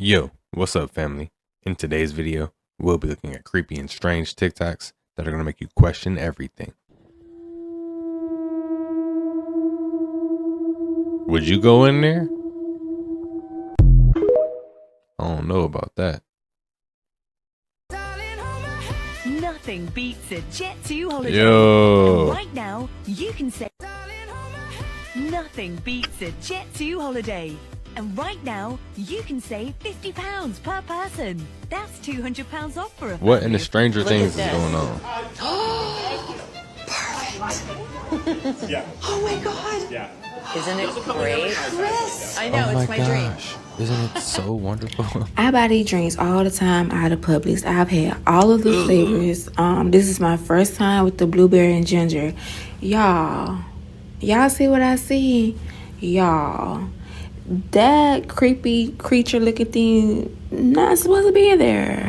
Yo, what's up, family? In today's video, we'll be looking at creepy and strange TikToks that are going to make you question everything. Would you go in there? I don't know about that. Nothing beats a Jet2 holiday. Yo. Right now, you can say nothing beats a Jet2 holiday. And right now, you can save £50 per person. That's £200 off for a family. What in the Stranger Things is going on? Perfect. Yeah. Oh my God. Yeah. Isn't it great? Chris. I know, it's my dream. Isn't it so wonderful? I buy these drinks all the time out of Publix. I've had all of the flavors. This is my first time with the blueberry and ginger. Y'all see what I see? Y'all, that creepy creature looking thing not supposed to be in there.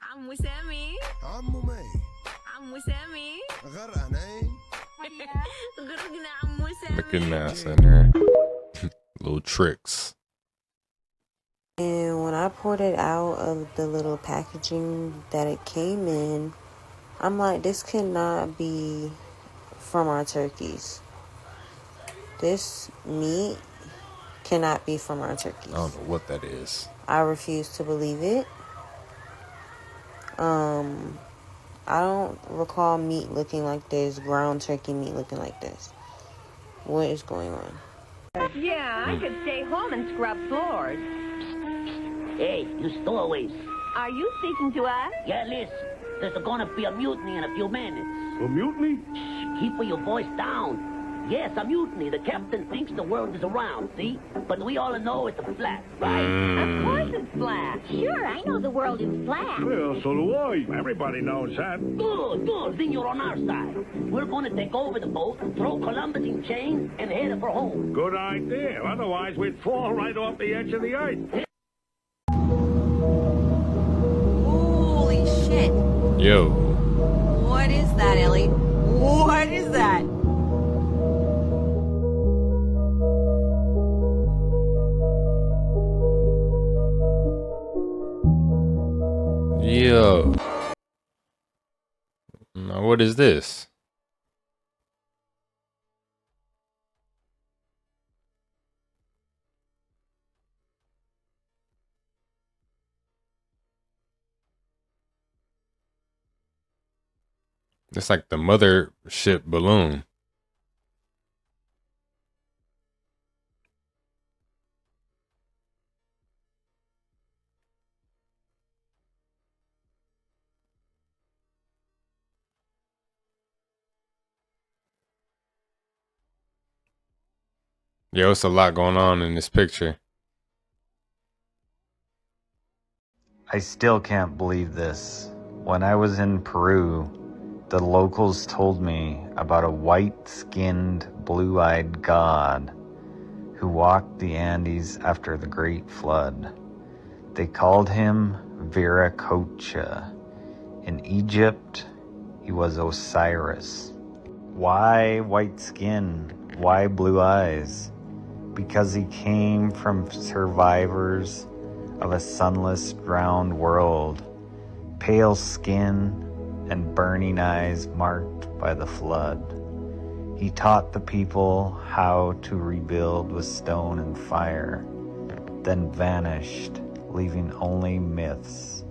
I'm with Sammy. I'm with Sammy. Looking ass in there. Little tricks. And when I poured it out of the little packaging that it came in, I'm like, this cannot be from our turkeys. This meat cannot be from our turkeys. I don't know what that is. I refuse to believe it. I don't recall meat looking like this, ground turkey meat looking like this. What is going on? Yeah, I could stay home and scrub floors. Hey, you stowaways. Are you speaking to us? Yeah, listen. There's gonna be a mutiny in a few minutes. A mutiny? Keep your voice down. Yes, a mutiny. The captain thinks the world is around, see? But we all know it's a flat, right? Of course it's flat. Sure, I know the world is flat. Well, so do I. Everybody knows that. Good. Then you're on our side. We're gonna take over the boat, throw Columbus in chains, and head for home. Good idea. Otherwise, we'd fall right off the edge of the ice. Holy shit. Yo. What is that, Ellie? What is that? Yo. Now, what is this? It's like the mothership balloon. Yo, it's a lot going on in this picture. I still can't believe this. When I was in Peru, the locals told me about a white-skinned, blue-eyed god who walked the Andes after the Great Flood. They called him Viracocha. In Egypt, he was Osiris. Why white skin? Why blue eyes? Because he came from survivors of a sunless, drowned world, pale skin and burning eyes marked by the flood. He taught the people how to rebuild with stone and fire, then vanished, leaving only myths.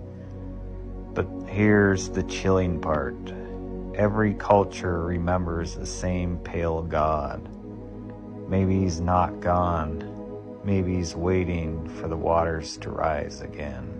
But here's the chilling part. Every culture remembers the same pale god. Maybe he's not gone. Maybe he's waiting for the waters to rise again.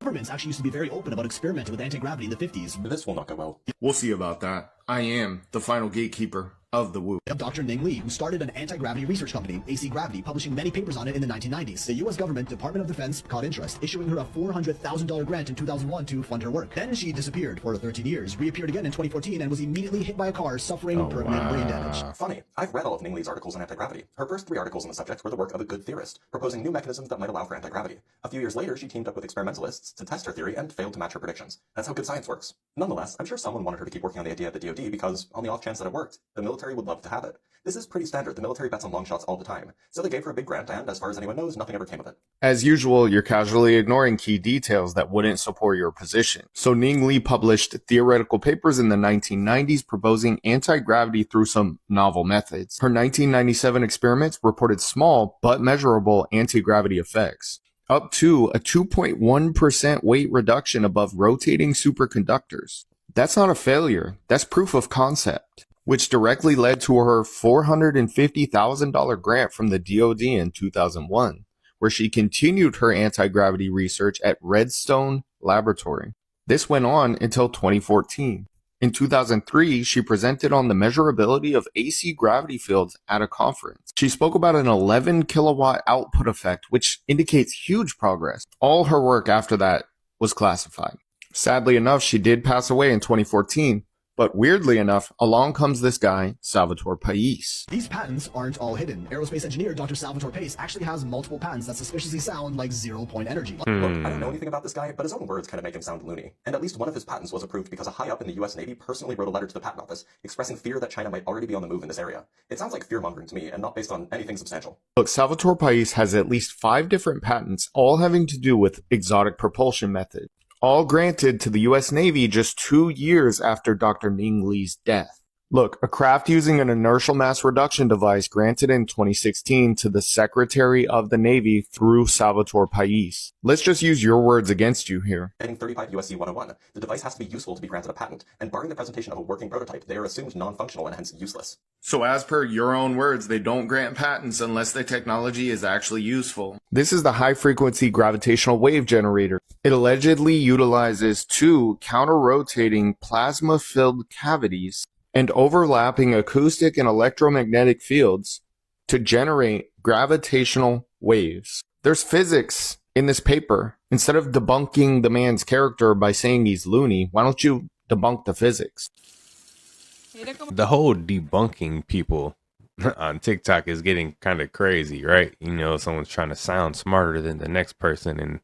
Governments actually used to be very open about experimenting with anti-gravity in the 50s. This will not go well. We'll see about that. I am the final gatekeeper of the Wu. Dr. Ning Li, who started an anti-gravity research company, AC Gravity, publishing many papers on it in the 1990s. The U.S. government, Department of Defense, caught interest, issuing her a $400,000 grant in 2001 to fund her work. Then she disappeared for 13 years, reappeared again in 2014, and was immediately hit by a car, suffering permanent brain damage. Funny, I've read all of Ning Li's articles on anti-gravity. Her first 3 articles on the subject were the work of a good theorist, proposing new mechanisms that might allow for anti-gravity. A few years later, she teamed up with experimentalists to test her theory and failed to match her predictions. That's how good science works. Nonetheless, I'm sure someone wanted her to keep working on the idea at the DoD because, on the off chance that it worked, the military military would love to have it. This is pretty standard. The military bets on long shots all the time. So they gave her a big grant, and as far as anyone knows, nothing ever came of it. As usual, you're casually ignoring key details that wouldn't support your position. So Ning Li published theoretical papers in the 1990s proposing anti-gravity through some novel methods. Her 1997 experiments reported small but measurable anti-gravity effects, up to a 2.1% weight reduction above rotating superconductors. That's not a failure, that's proof of concept, which directly led to her $450,000 grant from the DoD in 2001, where she continued her anti-gravity research at Redstone Laboratory. This went on until 2014. In 2003, she presented on the measurability of AC gravity fields at a conference. She spoke about an 11 kilowatt output effect, which indicates huge progress. All her work after that was classified. Sadly enough, she did pass away in 2014. But weirdly enough, along comes this guy, Salvatore Pais. These patents aren't all hidden. Aerospace engineer Dr. Salvatore Pais actually has multiple patents that suspiciously sound like zero-point energy. Look, I don't know anything about this guy, but his own words kind of make him sound loony. And at least one of his patents was approved because a high-up in the US Navy personally wrote a letter to the patent office expressing fear that China might already be on the move in this area. It sounds like fear-mongering to me and not based on anything substantial. Look, Salvatore Pais has at least 5 different patents, all having to do with exotic propulsion methods, all granted to the US Navy just 2 years after Dr. Ning Li's death. Look, a craft using an inertial mass reduction device granted in 2016 to the Secretary of the Navy through Salvatore Pais. Let's just use your words against you here. Heading 35 USC 101, the device has to be useful to be granted a patent, and barring the presentation of a working prototype, they are assumed non-functional and hence useless. So as per your own words, they don't grant patents unless the technology is actually useful. This is the high-frequency gravitational wave generator. It allegedly utilizes 2 counter-rotating plasma-filled cavities and overlapping acoustic and electromagnetic fields to generate gravitational waves. There's physics in this paper. Instead of debunking the man's character by saying he's loony, why don't you debunk the physics? The whole debunking people on TikTok is getting kind of crazy, right? You know, someone's trying to sound smarter than the next person, and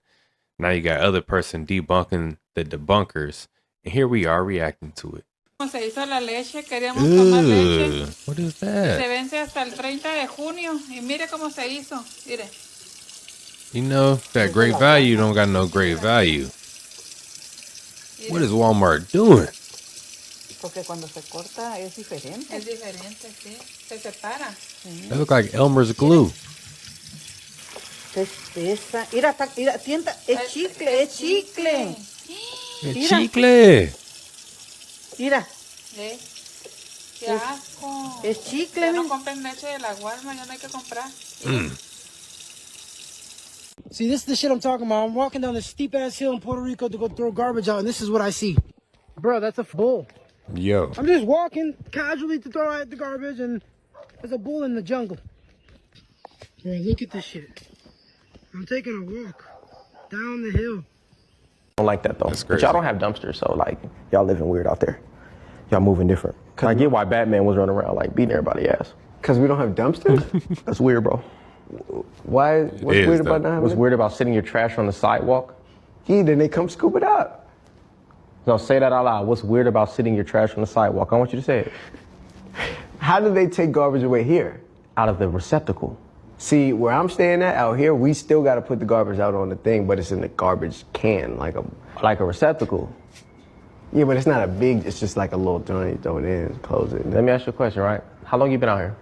now you got other person debunking the debunkers, and here we are reacting to it. Se hizo la leche, queríamos tomar leche. What is that? Se vence hasta el 30 de junio y mire cómo se hizo. Mire. You know, that great value don't got no great value. What is Walmart doing? Porque cuando se corta es diferente. Es diferente, sí. Se separa. That look like Elmer's glue. Esa. Mira, mira, tienta, es chicle, es chicle. Es chicle. Mira. ¿Eh? Qué asco. Es chicle. Ya no compren leche de la Walmart, ya no hay que comprar. See, this is the shit I'm talking about. I'm walking down this steep ass hill in Puerto Rico to go throw garbage out, and this is what I see. Bro, that's a bull. Yo. I'm just walking casually to throw out the garbage, and there's a bull in the jungle. Bro, look at this shit. I'm taking a walk down the hill. I don't like that though. But y'all don't have dumpsters, so like y'all living weird out there. Y'all moving different. I get why Batman was running around like beating everybody's ass. Cause we don't have dumpsters? That's weird, bro. Why? What's weird about that? What's weird about sitting your trash on the sidewalk? Yeah, then they come scoop it up. No, say that out loud. What's weird about sitting your trash on the sidewalk? I want you to say it. How do they take garbage away here? Out of the receptacle. See, where I'm staying at out here, we still got to put the garbage out on the thing, but it's in the garbage can, like a receptacle. Yeah, but it's not a big, it's just like a little joint, you throw it in, close it. Let me ask you a question, right? How long you been out here?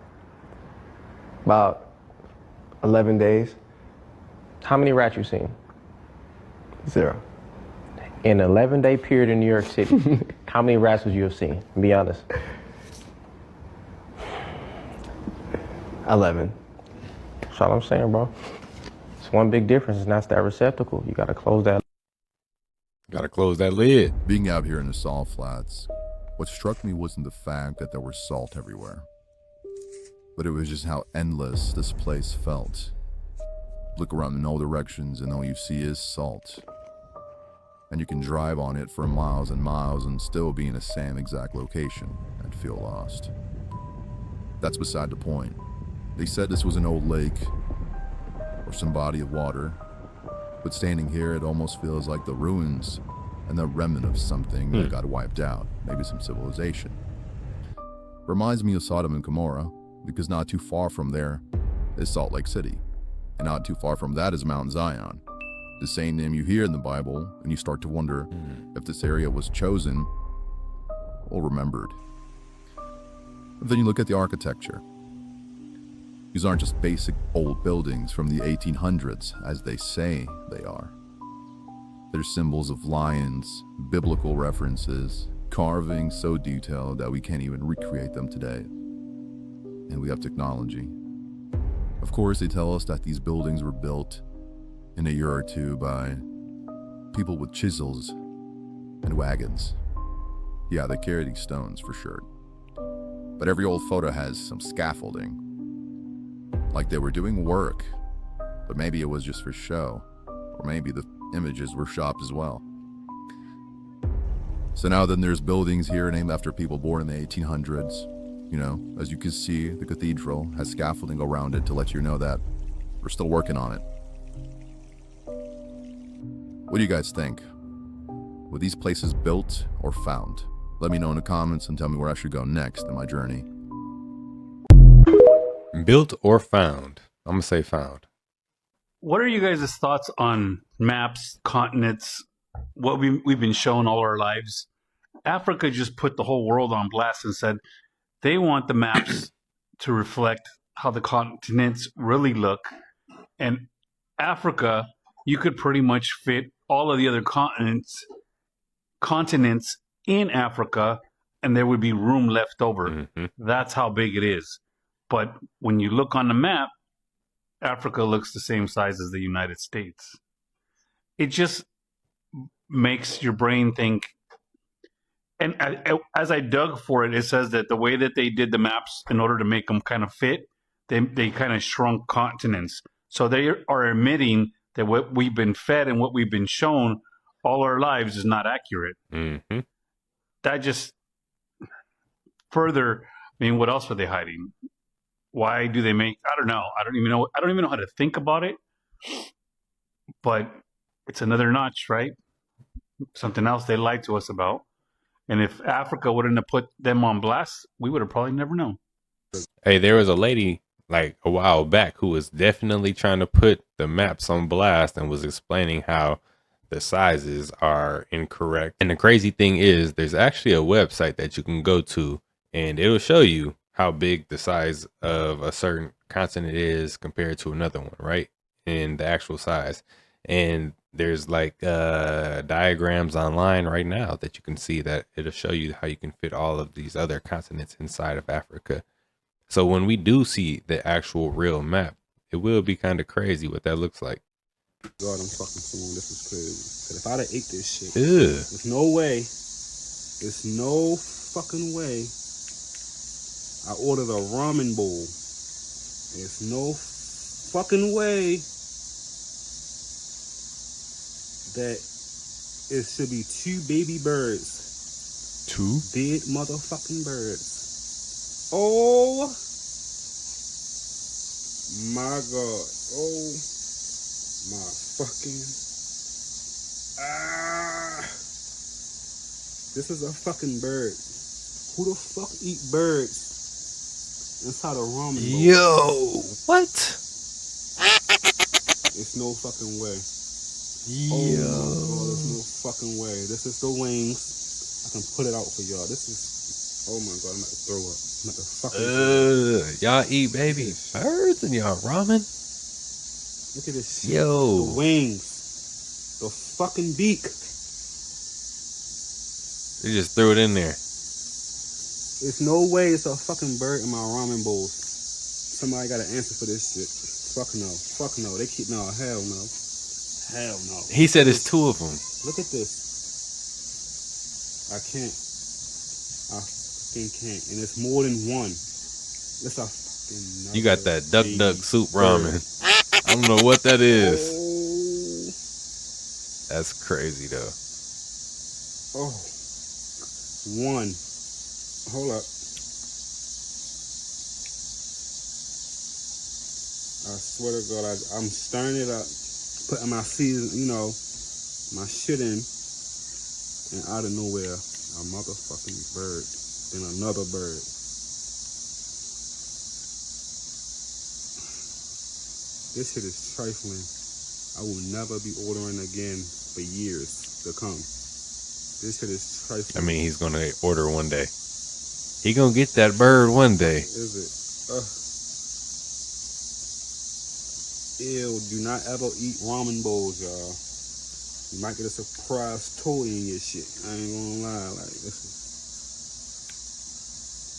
About 11 days. How many rats you seen? 0. In an 11-day period in New York City, how many rats would you have seen? Be honest. 11. That's all I'm saying, bro. It's one big difference, and that's that receptacle. You gotta close that. Gotta close that lid. Being out here in the salt flats, what struck me wasn't the fact that there was salt everywhere, but it was just how endless this place felt. Look around in all directions and all you see is salt. And you can drive on it for miles and miles and still be in the same exact location and feel lost. That's beside the point. They said this was an old lake or some body of water, but standing here it almost feels like the ruins and the remnant of something that got wiped out, maybe some civilization. Reminds me of Sodom and Gomorrah, because not too far from there is Salt Lake City, and not too far from that is Mount Zion, the same name you hear in the Bible, and you start to wonder if this area was chosen or remembered. But then you look at the architecture. These aren't just basic old buildings from the 1800s, as they say they are. They're symbols of lions, biblical references, carvings so detailed that we can't even recreate them today. And we have technology. Of course, they tell us that these buildings were built in a year or two by people with chisels and wagons. Yeah, they carry these stones for sure. But every old photo has some scaffolding. Like they were doing work, but maybe it was just for show, or maybe the images were shopped as well. So now then there's buildings here named after people born in the 1800s. You know, as you can see, the cathedral has scaffolding around it to let you know that we're still working on it. What do you guys think? Were these places built or found? Let me know in the comments and tell me where I should go next in my journey. Built or found? I'm gonna say found. What are you guys' thoughts on maps, continents, what we've been shown all our lives? Africa just put the whole world on blast and said they want the maps to reflect how the continents really look. And Africa, you could pretty much fit all of the other continents in Africa, and there would be room left over. Mm-hmm. That's how big it is. But when you look on the map, Africa looks the same size as the United States. It just makes your brain think. And as I dug for it, it says that the way that they did the maps in order to make them kind of fit, they kind of shrunk continents. So they are admitting that what we've been fed and what we've been shown all our lives is not accurate. Mm-hmm. That just further, I mean, what else are they hiding? Why do they make, I don't know. I don't even know how to think about it. But it's another notch, right? Something else they lied to us about. And if Africa wouldn't have put them on blast, we would have probably never known. Hey, there was a lady like a while back who was definitely trying to put the maps on blast and was explaining how the sizes are incorrect. And the crazy thing is there's actually a website that you can go to and it'll show you how big the size of a certain continent is compared to another one, right? In the actual size. And there's like diagrams online right now that you can see that it'll show you how you can fit all of these other continents inside of Africa. So when we do see the actual real map, it will be kind of crazy what that looks like. God, I'm fucking soon. This is crazy. Cause if I'd have ate this shit, ew. There's no way. There's no fucking way. I ordered a ramen bowl. There's no fucking way that it should be 2 baby birds. 2 dead motherfucking birds. Oh my God. Oh my fucking. This is a fucking bird. Who the fuck eat birds inside a ramen bowl? Yo, what? It's no fucking way. Yo. Oh my God, there's no fucking way. This is the wings. I can put it out for y'all. This is. Oh my God, I'm about to throw up. I'm about to fucking. Y'all eat baby birds and y'all ramen? Look at this shit. Yo. The wings. The fucking beak. They just threw it in there. There's no way it's a fucking bird in my ramen bowls. Somebody got an answer for this shit. Fuck no. Fuck no. They keep, no, hell no. Hell no. He said it's 2 of them. Look at this. I can't. I fucking can't. And it's more than one. It's a fucking. You got that duck soup ramen. I don't know what that is. That's crazy though. Oh. One. Hold up. I swear to God, I'm stirring it up, putting my season, you know, my shit in, and out of nowhere, a motherfucking bird, and another bird. This shit is trifling. I will never be ordering again for years to come. This shit is trifling. I mean, he's gonna order one day. He gonna get that bird one day. Is it? Ew, do not ever eat ramen bowls, y'all. You might get a surprise toy in your shit. I ain't gonna lie, like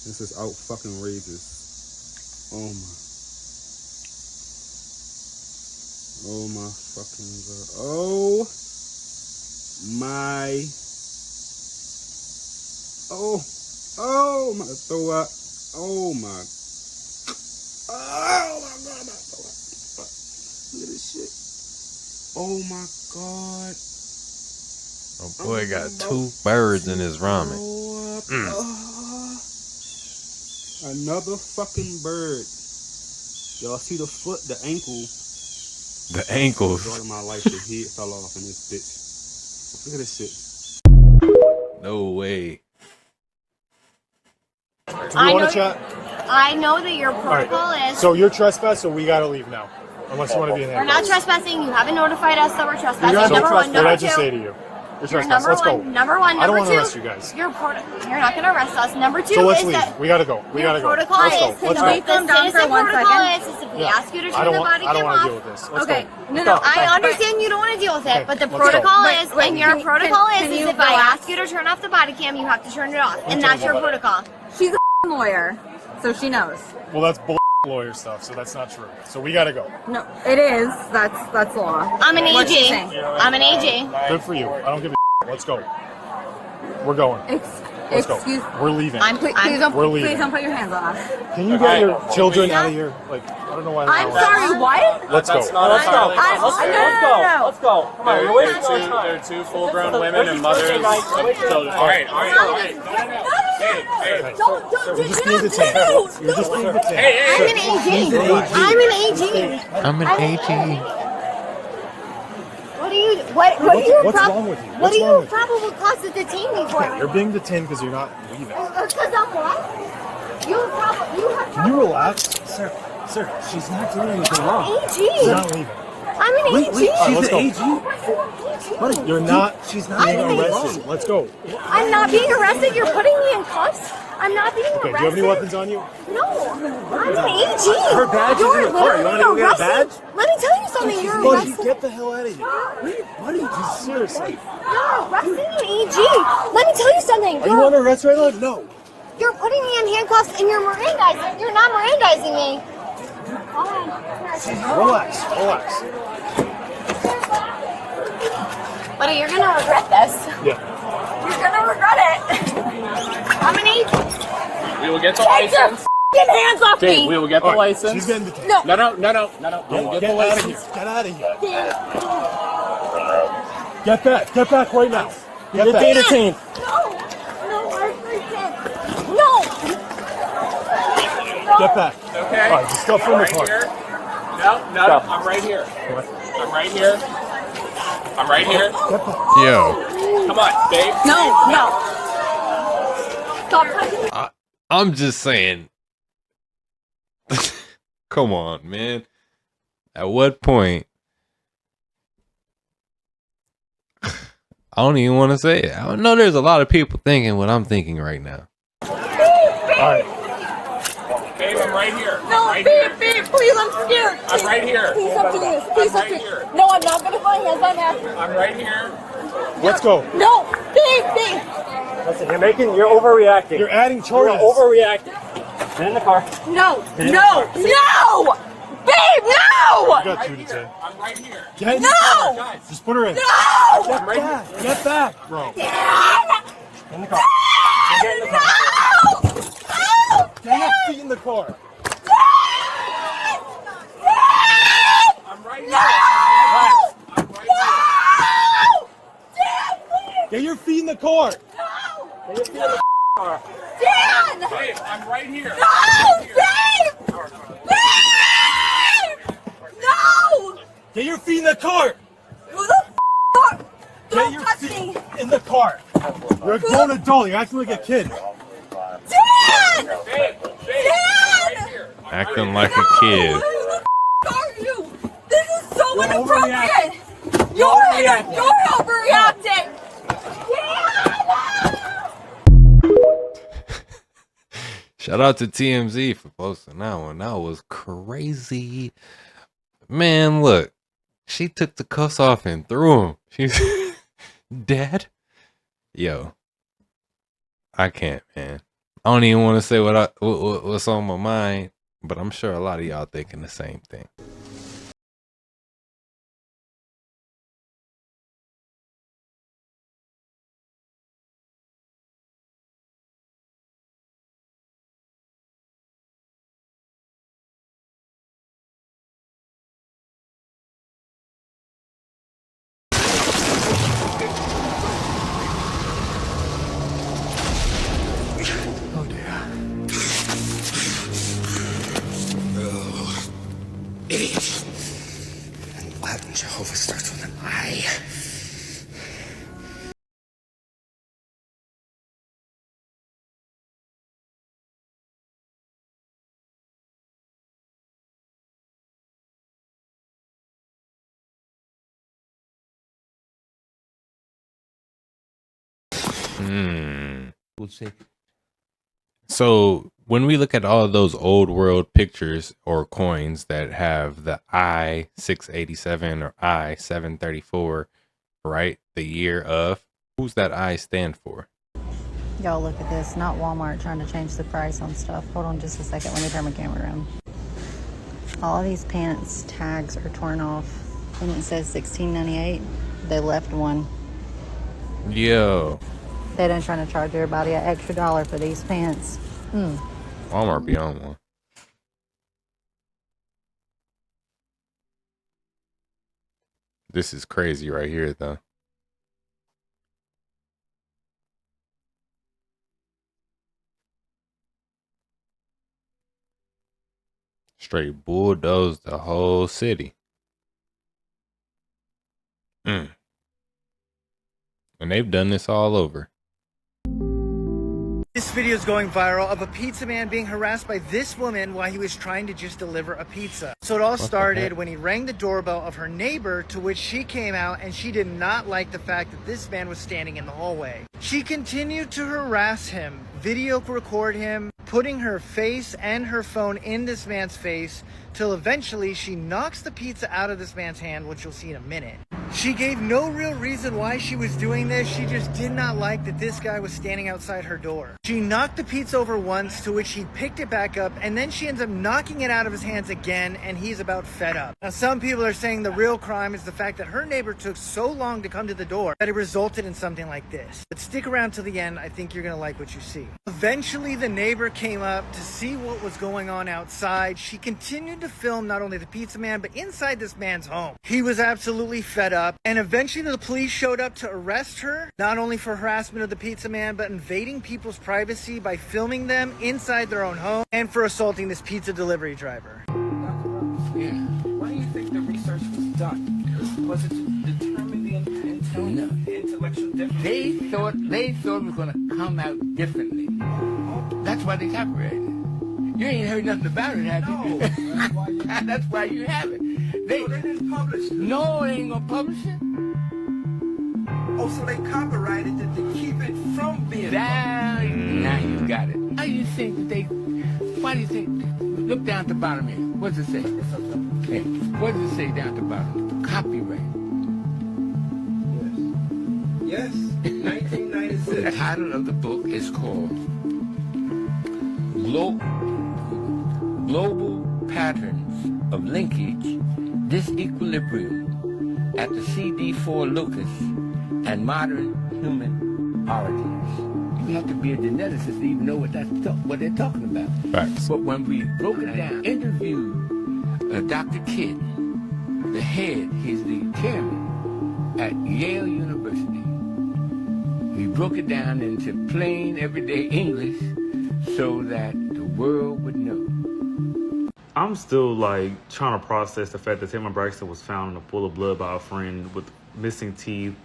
this is out fucking outrageous. Oh my fucking god. Oh my. Oh my throat. Oh my. Oh my god, my throat. Look at this shit. Oh my god. Oh boy, got 2 birds in his ramen. Another fucking bird. Y'all see the foot, the ankle. The ankles. Part of my life, the head fell off in this bitch. Look at this shit. No way. I know that your protocol is. So you're trespassing, so we gotta leave now. Unless you want to be in We're not trespassing. You haven't notified us that we're trespassing. Number one. What did Number I two. just say to you? You're trespassing. Number Let's go. one. Number one. I don't Number want to two. arrest you guys. You're not going to arrest us. Number two So let's is leave. that We gotta go. We gotta go. protocol Let's is go. to Let's the go. calm down for 1 second. Is if we ask you to turn the body I don't cam want to off. deal with this. Let's Okay. go. No. I understand you don't want to deal with it, but the protocol is, and your protocol is if I ask you to turn off the body cam, you have to turn it off, and that's your protocol. She's a lawyer, so she knows. Well, that's lawyer stuff, so that's not true. So we gotta go. No, it is. That's law. I'm an What's she AG. saying? I'm an AG. Good for you. I don't give a Let's go. We're going. Let's go. We're leaving. Please don't We're leaving. put your hands on us. Can you get your children out of here? Like, I don't know why. I'm sorry, what? Let's go. Let's go. Let's go. Come on, you're wasting our time. There are 2 full-grown women and mothers of children. All right. Hey. You're just being detained. You're just being detained. I'm an AG. I'm an AG. What do you What's wrong with you? What What's do wrong you with you? probable cause to detain me for? You're being detained because you're not leaving. Because I'm what? You have Can you relax? Sir, she's not doing anything wrong. AG. She's not leaving. I'm an AG. She's an AG? Buddy, you're not. She's not being I'm an arrested. AG. Let's go. I'm not being arrested. You're putting me in cuffs. I'm not being Okay, arrested. do you have any weapons on you? No. I'm an AG. Her badge is in the car. You want to go get a badge? Let me tell you something. You're Buddy, arrested. get the hell out of here. Buddy, just seriously. You're arresting an AG. Let me tell you something. Are you under arrest right now? No. You're putting me in handcuffs and you're Mirandizing. You're not Mirandizing me. Relax. Buddy, you're gonna regret this. Yeah. You're gonna regret it. I'm an AG. We will get the Take your license. f***ing hands off Okay, me. we will get the license. She's getting detained. No. No. Get Get the out of license. here. Get out of here. Get back right now. Get back. detained. No, I'm freaking. No. Get back. Okay. All right, just stuff in the Right car. here. No, I'm right here. I'm right here. Yo, Come on, babe. No. Stop touching me. I'm just saying. Come on, man. At what point? I don't even want to say it. I know there's a lot of people thinking what I'm thinking right now. All right. Babe, I'm right here. No, babe, please, I'm scared. I'm right here. Please don't do this. Please don't do this. No, I'm not gonna put my hands on that. I'm right here. Let's go. No, babe. Listen, you're overreacting. You're adding charges. You're overreacting. Get in the car. No. Get in the car. No. Babe, no. You got 2 to 10. I'm right here. Get in the No. car. Just put her in. No. Get back, bro. Get in the car. Get in the car. Get your feet in the car. I'm right No. Get your feet in the car. No. Get your feet in the car. Dan. Babe, I'm right here. No, babe. No. Get your feet in the car. Who the f***? Don't touch me. In the car. You're a grown adult. You're acting like a kid. Dan. Babe, Dan. Acting like a kid. Who the f*** are you? so inappropriate! You're overreacting! Shout out to TMZ for posting that one. That was crazy. Man, look. She took the cuffs off and threw them. She's dead. Yo. I can't, man. I don't even want to say what's on my mind, but I'm sure a lot of y'all thinking the same thing. Oh dear. Oh, idiot. And Latin Jehovah starts with an I. So when we look at all of those old world pictures or coins that have the I-687 or I-734, right? The year of, who's that I stand for? Y'all look at this, not Walmart trying to change the price on stuff. Hold on just a second, let me turn my camera around. All of these pants tags are torn off and it says $16.98. They left one. Yo. They done trying to charge everybody an extra $1 for these pants. Walmart be on one. This is crazy right here, though. Straight bulldozed the whole city. And they've done this all over. This video is going viral of a pizza man being harassed by this woman while he was trying to just deliver a pizza. So it all started when he rang the doorbell of her neighbor, to which she came out and she did not like the fact that this man was standing in the hallway. She continued to harass him, video record him, putting her face and her phone in this man's face, till eventually she knocks the pizza out of this man's hand, which you'll see in a minute. She gave no real reason why she was doing this. She just did not like that this guy was standing outside her door. She knocked the pizza over once, to which he picked it back up, and then she ends up knocking it out of his hands again, and he's about fed up. Now, some people are saying the real crime is the fact that her neighbor took so long to come to the door that it resulted in something like this. But stick around till the end. I think you're gonna like what you see. Eventually, the neighbor came up to see what was going on outside. She continued to film not only the pizza man, but inside this man's home. He was absolutely fed up, and eventually the police showed up to arrest her, not only for harassment of the pizza man, but invading people's privacy by filming them inside their own home, and for assaulting this pizza delivery driver. Yeah. Why do you think the research was done? Was it to determine the intellectual difference? They thought it was going to come out differently. That's why they copyrighted it. You ain't heard nothing about it, have you? No. That's why you have it. They didn't publish it. No, they ain't gonna publish it. Oh, so they copyrighted it to keep it from being published. Now you got it. How do you think that they? Why do you think? Look down at the bottom here. What does it say? Hey, what does it say down at the bottom? Copyright. Yes. Yes. 1996. The title of the book is called Global Patterns of Linkage, Disequilibrium at the CD4 locus and Modern Human Origins. You have to be a geneticist to even know what they're talking about. Facts. But when we broke it down, interviewed Dr. Kidd, the head, he's the chairman at Yale University. We broke it down into plain, everyday English so that the world would know. I'm still like trying to process the fact that Tamar Braxton was found in a pool of blood by a friend with missing teeth.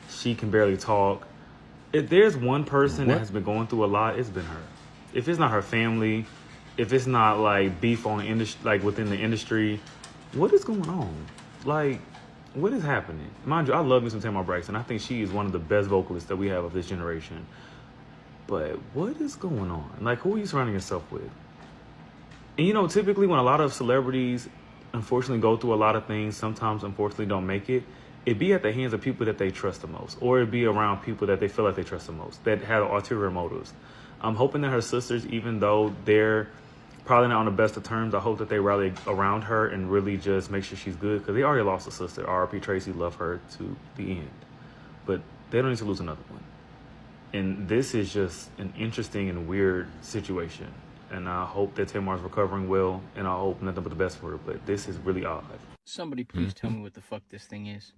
She can barely talk. If there's one person that has been going through a lot, it's been her. If it's not her family, if it's not like beef on the industry, like within the industry, what is going on? Like, what is happening? Mind you, I love me some Tamar Braxton. I think she is one of the best vocalists that we have of this generation. But what is going on? Like, who are you surrounding yourself with? And you know, typically when a lot of celebrities unfortunately go through a lot of things, sometimes unfortunately don't make it, it'd be at the hands of people that they trust the most, or it'd be around people that they feel like they trust the most, that have ulterior motives. I'm hoping that her sisters, even though they're probably not on the best of terms, I hope that they rally around her and really just make sure she's good, because they already lost a sister. R.P. Tracy, love her to the end. But they don't need to lose another one. And this is just an interesting and weird situation. And I hope that Tamar's recovering well, and I hope nothing but the best for her. But this is really odd. Somebody please tell me what the fuck this thing is.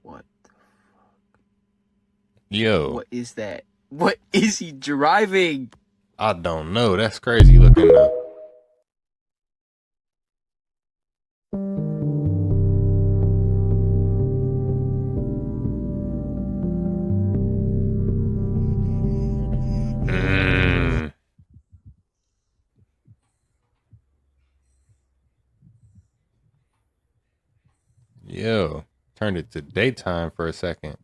What the fuck? Yo. What is that? What is he driving? I don't know. That's crazy looking though. Yo, turned it to daytime for a second.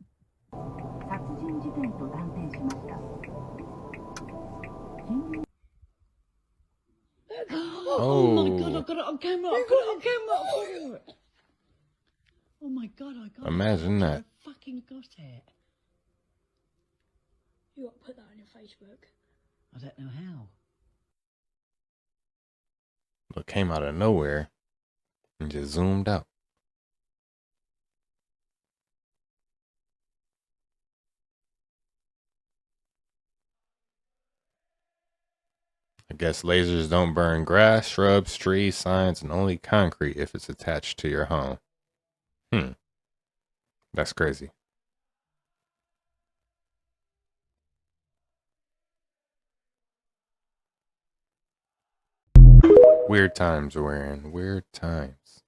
Oh my god, I got it on camera. I got it on camera. Oh my god, I got Imagine it. that. I fucking got it. You got to put that on your Facebook. I don't know how. It came out of nowhere and just zoomed out. I guess lasers don't burn grass, shrubs, trees, signs, and only concrete if it's attached to your home. That's crazy. Weird times we're in. Weird times.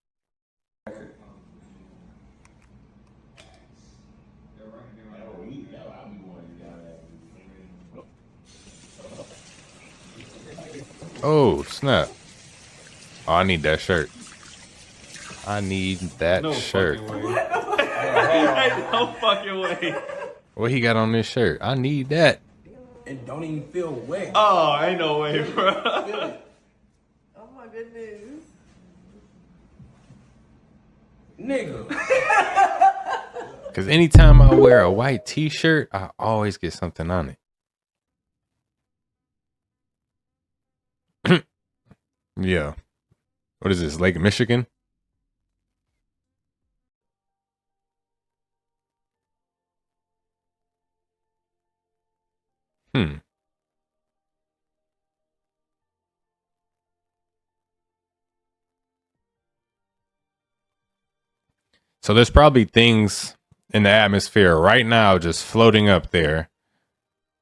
Oh, snap. Oh, I need that shirt. I need that shirt. No fucking way. What he got on this shirt? I need that. It don't even feel wet. Oh, ain't no way, bro. Oh my goodness. Nigga. Because anytime I wear a white t-shirt, I always get something on it. Yeah. What is this, Lake Michigan? So there's probably things in the atmosphere right now just floating up there,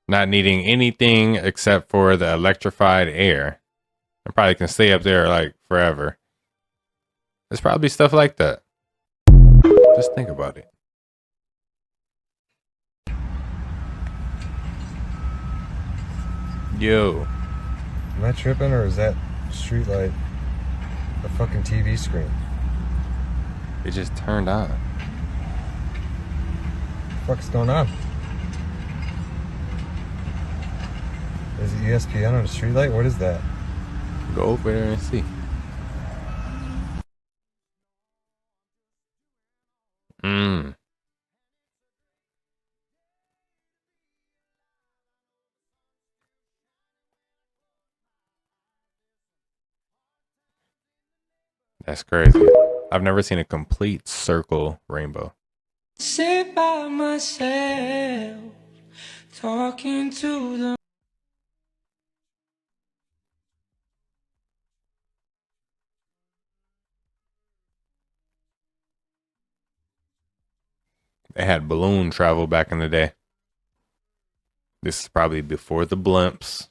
not needing anything except for the electrified air. It probably can stay up there like forever. There's probably stuff like that. Just think about it. Yo. Am I tripping, or is that street light a fucking TV screen? It just turned on. What the fuck's going on? Is it ESPN on a street light? What is that? Go over there and see. That's crazy. I've never seen a complete circle rainbow. Sit by myself, talking to the They had balloon travel back in the day. This is probably before the blimps.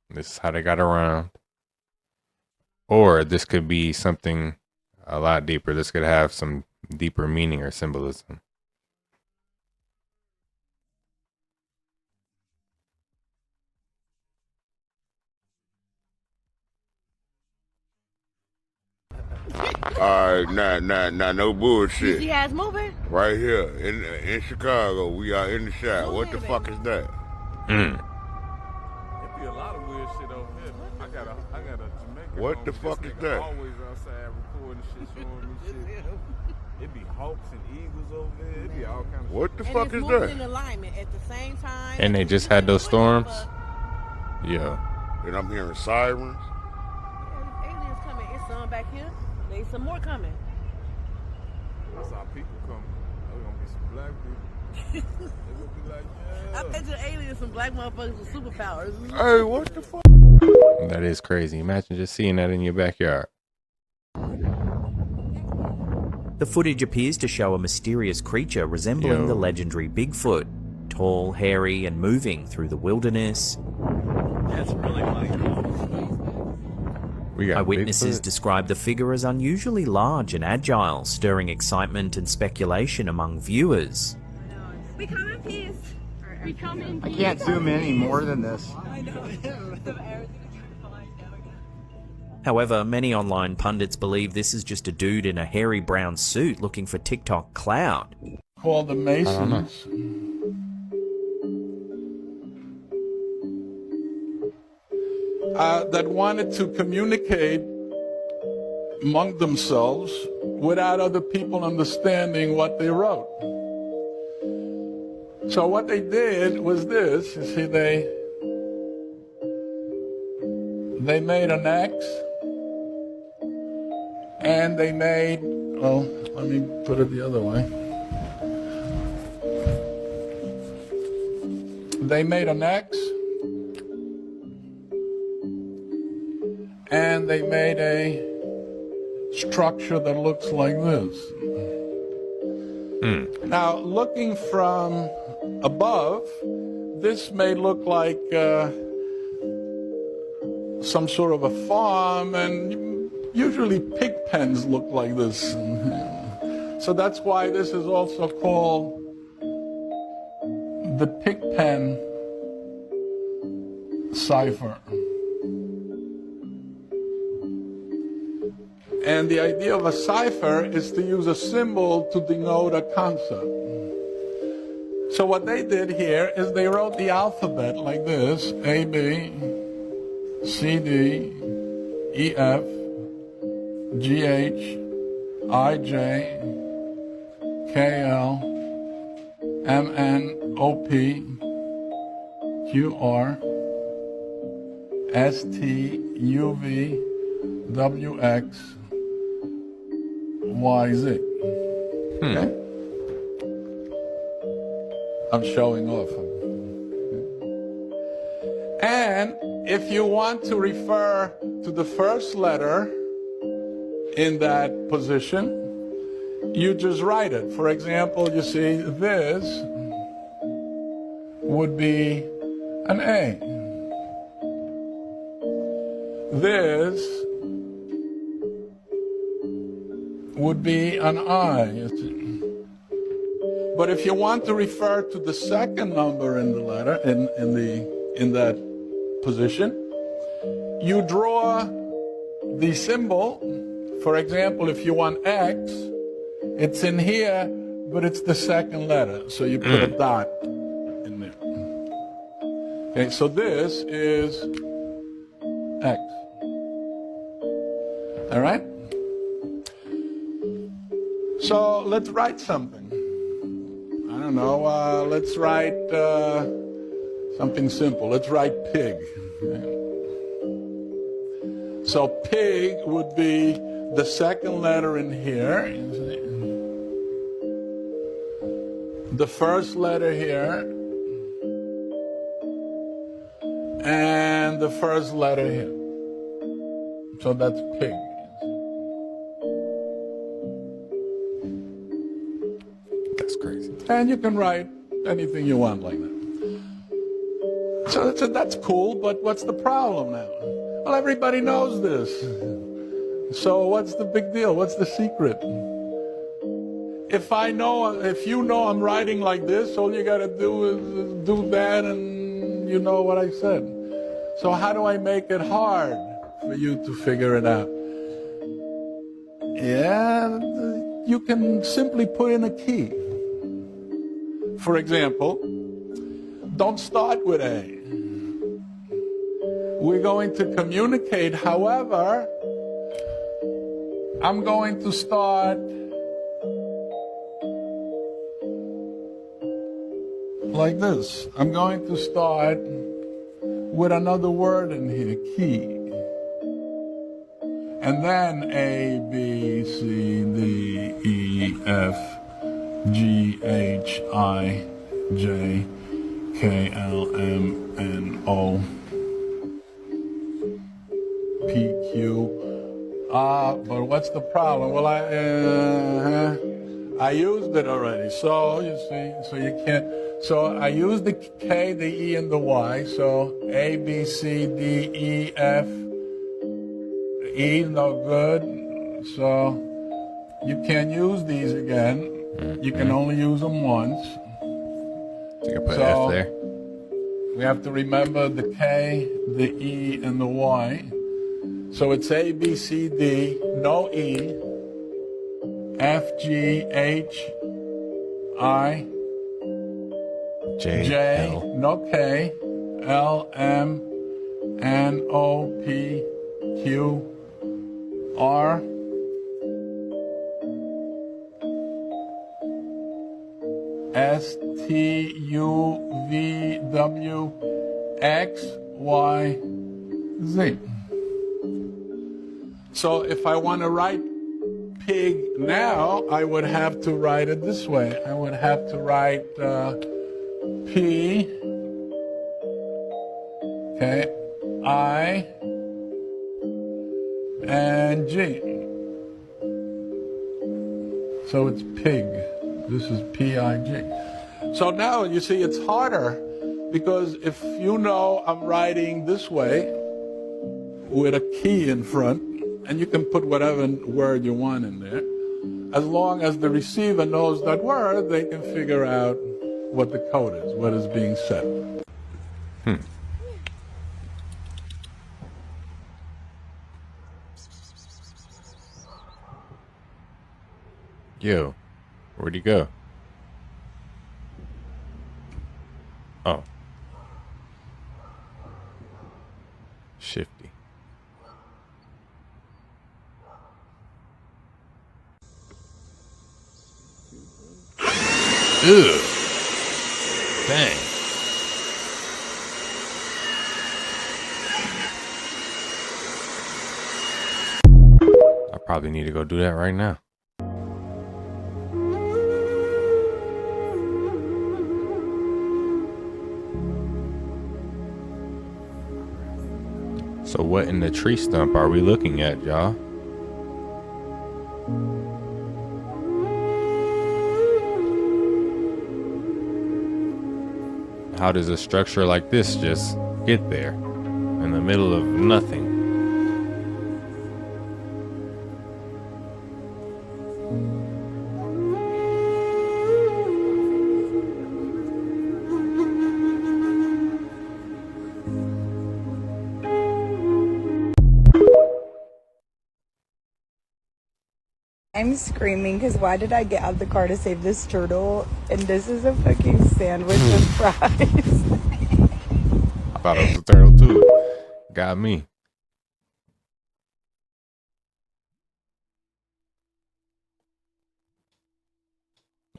This is how they got around. Or this could be something a lot deeper. This could have some deeper meaning or symbolism. No bullshit. You see how it's moving? Right here in Chicago, we are in the shot. What the fuck is that? Mm. It be a lot of weird shit over here. I got a Jamaican. What the fuck is that? Always outside recording shit, showing me shit. It be hawks and eagles over there. It be all kinds of What the shit. fuck is that? In alignment at the same time. And they just had those storms. Yeah. And I'm hearing sirens. Aliens coming. It's some back here. There's some more coming. That's our people coming. There's gonna be some black people. They gonna be like, yeah. I bet you aliens, some black motherfuckers with superpowers. Hey, what the fuck? That is crazy. Imagine just seeing that in your backyard. The footage appears to show a mysterious creature resembling the legendary Bigfoot, tall, hairy, and moving through the wilderness. That's really funny. Eyewitnesses describe the figure as unusually large and agile, stirring excitement and speculation among viewers. We come in peace. We come in peace. I can't zoom in any more than this. However, many online pundits believe this is just a dude in a hairy brown suit looking for TikTok clout. Called the Masons. That wanted to communicate among themselves without other people understanding what they wrote. So what they did was this. You see, they made an X, and they made, well, let me put it the other way. They made an X, and they made a structure that looks like this. Now, looking from above, this may look like some sort of a farm, and usually pig pens look like this. So that's why this is also called the pig pen cipher. And the idea of a cipher is to use a symbol to denote a concept. So what they did here is they wrote the alphabet like this: A, B, C, D, E, F, G, H, I, J, K, L, M, N, O, P, Q, R, S, T, U, V, W, X, Y, Z. Okay? I'm showing off. And if you want to refer to the first letter in that position, you just write it. For example, you see this would be an A. This would be an I. You see. But if you want to refer to the second number in the letter, in that position, you draw the symbol. For example, if you want X, it's in here, but it's the second letter, so you put a dot in there. Okay, so this is X. All right? So let's write something. I don't know, let's write something simple. Let's write pig. So pig would be the second letter in here. The first letter here. And the first letter here. So that's pig. That's crazy. And you can write anything you want like that. So that's cool, but what's the problem now? Well, everybody knows this. So what's the big deal? What's the secret? If you know I'm writing like this, all you gotta do is do that and you know what I said. So how do I make it hard for you to figure it out? Yeah, you can simply put in a key. For example, don't start with A. We're going to communicate, however, I'm going to start like this. I'm going to start with another word in here, key. And then A, B, C, D, E, F, G, H, I, J, K, L, M, N, O, P, Q. But what's the problem? Well, I used it already. So, you see, so you can't. So I used the K, the E, and the Y. So A, B, C, D, E, F. E, no good. So you can't use these again. You can only use them once. So you can put F there. We have to remember the K, the E, and the Y. So it's A, B, C, D, no E, F, G, H, I, J, L. no K, L, M, N, O, P, Q, R, S, T, U, V, W, X, Y, Z. So if I want to write pig now, I would have to write it this way. I would have to write P, okay, I, and G. So it's pig. This is P-I-G. So now you see it's harder because if you know I'm writing this way with a key in front, and you can put whatever word you want in there, as long as the receiver knows that word, they can figure out what the code is, what is being said. Yo, where'd he go? Oh. Shifty. Ugh. Dang. I probably need to go do that right now. So what in the tree stump are we looking at, y'all? How does a structure like this just get there in the middle of nothing? I'm screaming because why did I get out of the car to save this turtle? And this is a fucking sandwich with fries. I thought it was a turtle too. Got me.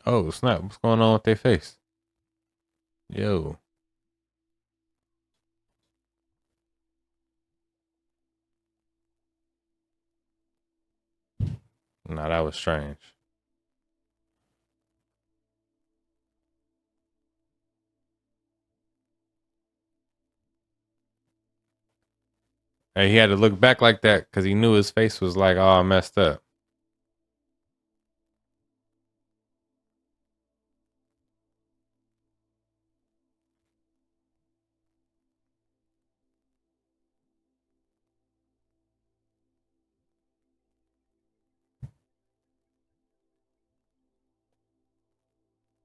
Oh snap! What's going on with their face? Yo. Nah, that was strange. Hey, he had to look back like that because he knew his face was like all messed up.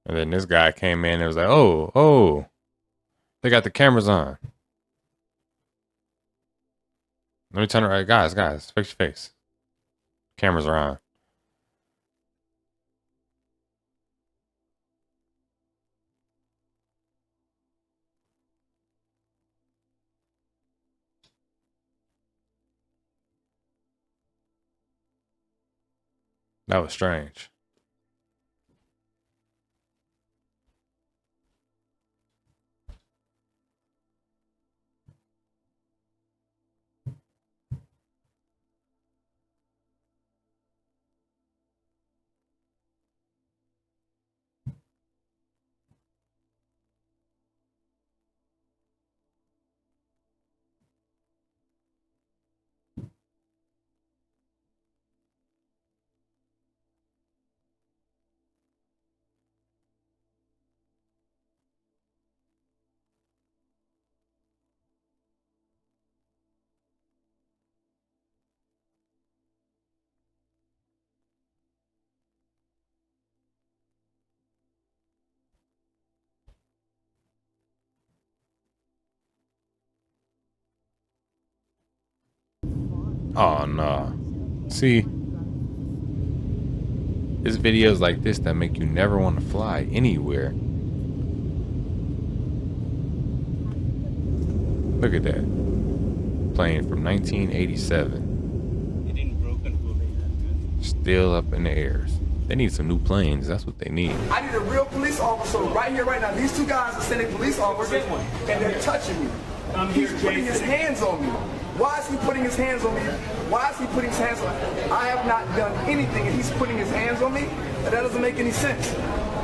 And then this guy came in and was like, oh, they got the cameras on. Let me turn it right. Guys, fix your face. Cameras are on. That was strange. Oh no. See, it's videos like this that make you never want to fly anywhere. Look at that. Plane from 1987. Still up in the airs. They need some new planes. That's what they need. I need a real police officer right here, right now. These two guys are sending police officers and they're touching me. He's putting his hands on me. Why is he putting his hands on me? Why is he putting his hands on me? I have not done anything and he's putting his hands on me? That doesn't make any sense.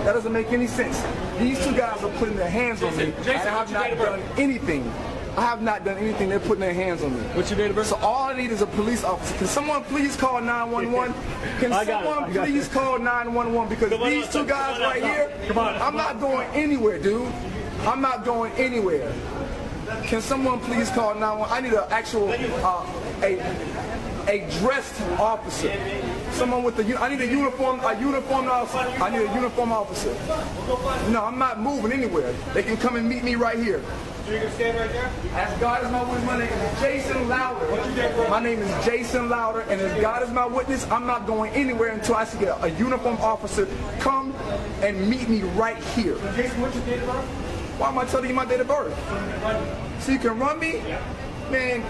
That doesn't make any sense. These two guys are putting their hands on me. I have not done anything. I have not done anything. They're putting their hands on me. What's your date of birth? So all I need is a police officer. Can someone please call 911? Can someone please call 911? Because these two guys right here, I'm not going anywhere, dude. I'm not going anywhere. Can someone please call 911? I need an actual, a dressed officer. Someone with the, I need a uniformed officer. I need a uniformed officer. No, I'm not moving anywhere. They can come and meet me right here. You're gonna stand right there? As God is my witness, my name is Jason Louder. My name is Jason Louder, and as God is my witness, I'm not going anywhere until I see a uniformed officer come and meet me right here. Jason, what's your date of birth? Why am I telling you my date of birth? So you can run me? Man,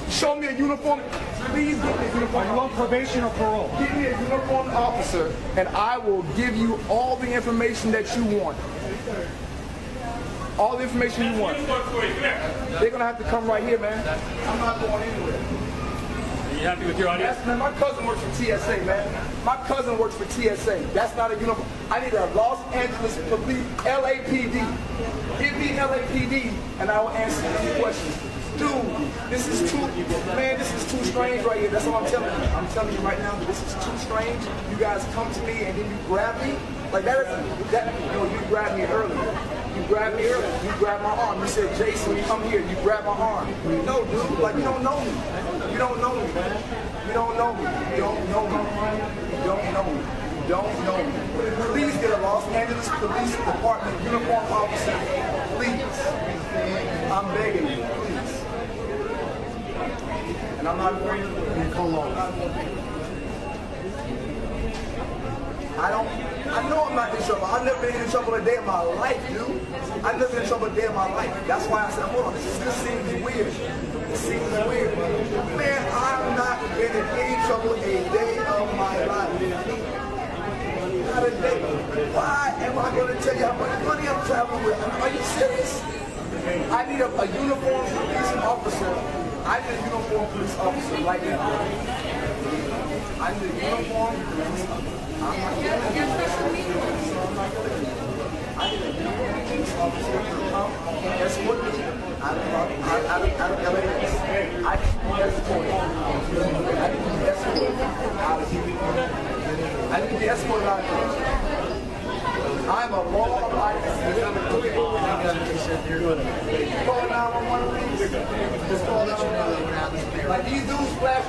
show me a uniform. Please get me a uniform. Are you on probation or parole? Give me a uniformed officer, and I will give you all the information that you want. All the information you want. They're gonna have to come right here, man. I'm not going anywhere. Are you happy with your audience? Yes, man. My cousin works for TSA, man. My cousin works for TSA. That's not a uniform. I need a Los Angeles police, LAPD. Give me LAPD, and I will answer any questions. Dude, this is too, man, this is too strange right here. That's what I'm telling you. I'm telling you right now that this is too strange. You guys come to me and then you grab me. Like that isn't, you grabbed me earlier. You grabbed me earlier. You grabbed my arm. You said, Jason, come here. You grabbed my arm. No, dude, like you don't know me. You don't know me, man. You don't know me. You don't know me. You don't know me. You don't know me. Please get a Los Angeles Police Department uniform officer. Please. I'm begging you, please. And I'm not going to call on. I know I'm not in trouble. I've never been in trouble a day in my life, dude. I've never been in trouble a day in my life. That's why I said, hold on, this seems weird. This seems weird. Man, I've not been in any trouble a day of my life. Not a day. Why am I going to tell you how much money I'm traveling with? Are you serious? I need a uniformed police officer. I need a uniformed police officer right now. I need a uniformed police officer. I'm not going to I need a uniformed police officer to come and escort me out of LAX. I need to be escorted. I need to be escorted out of here. I need to be escorted out of here. I'm a law-abiding citizen. Call 911, please. Just call 911. Like these dudes flash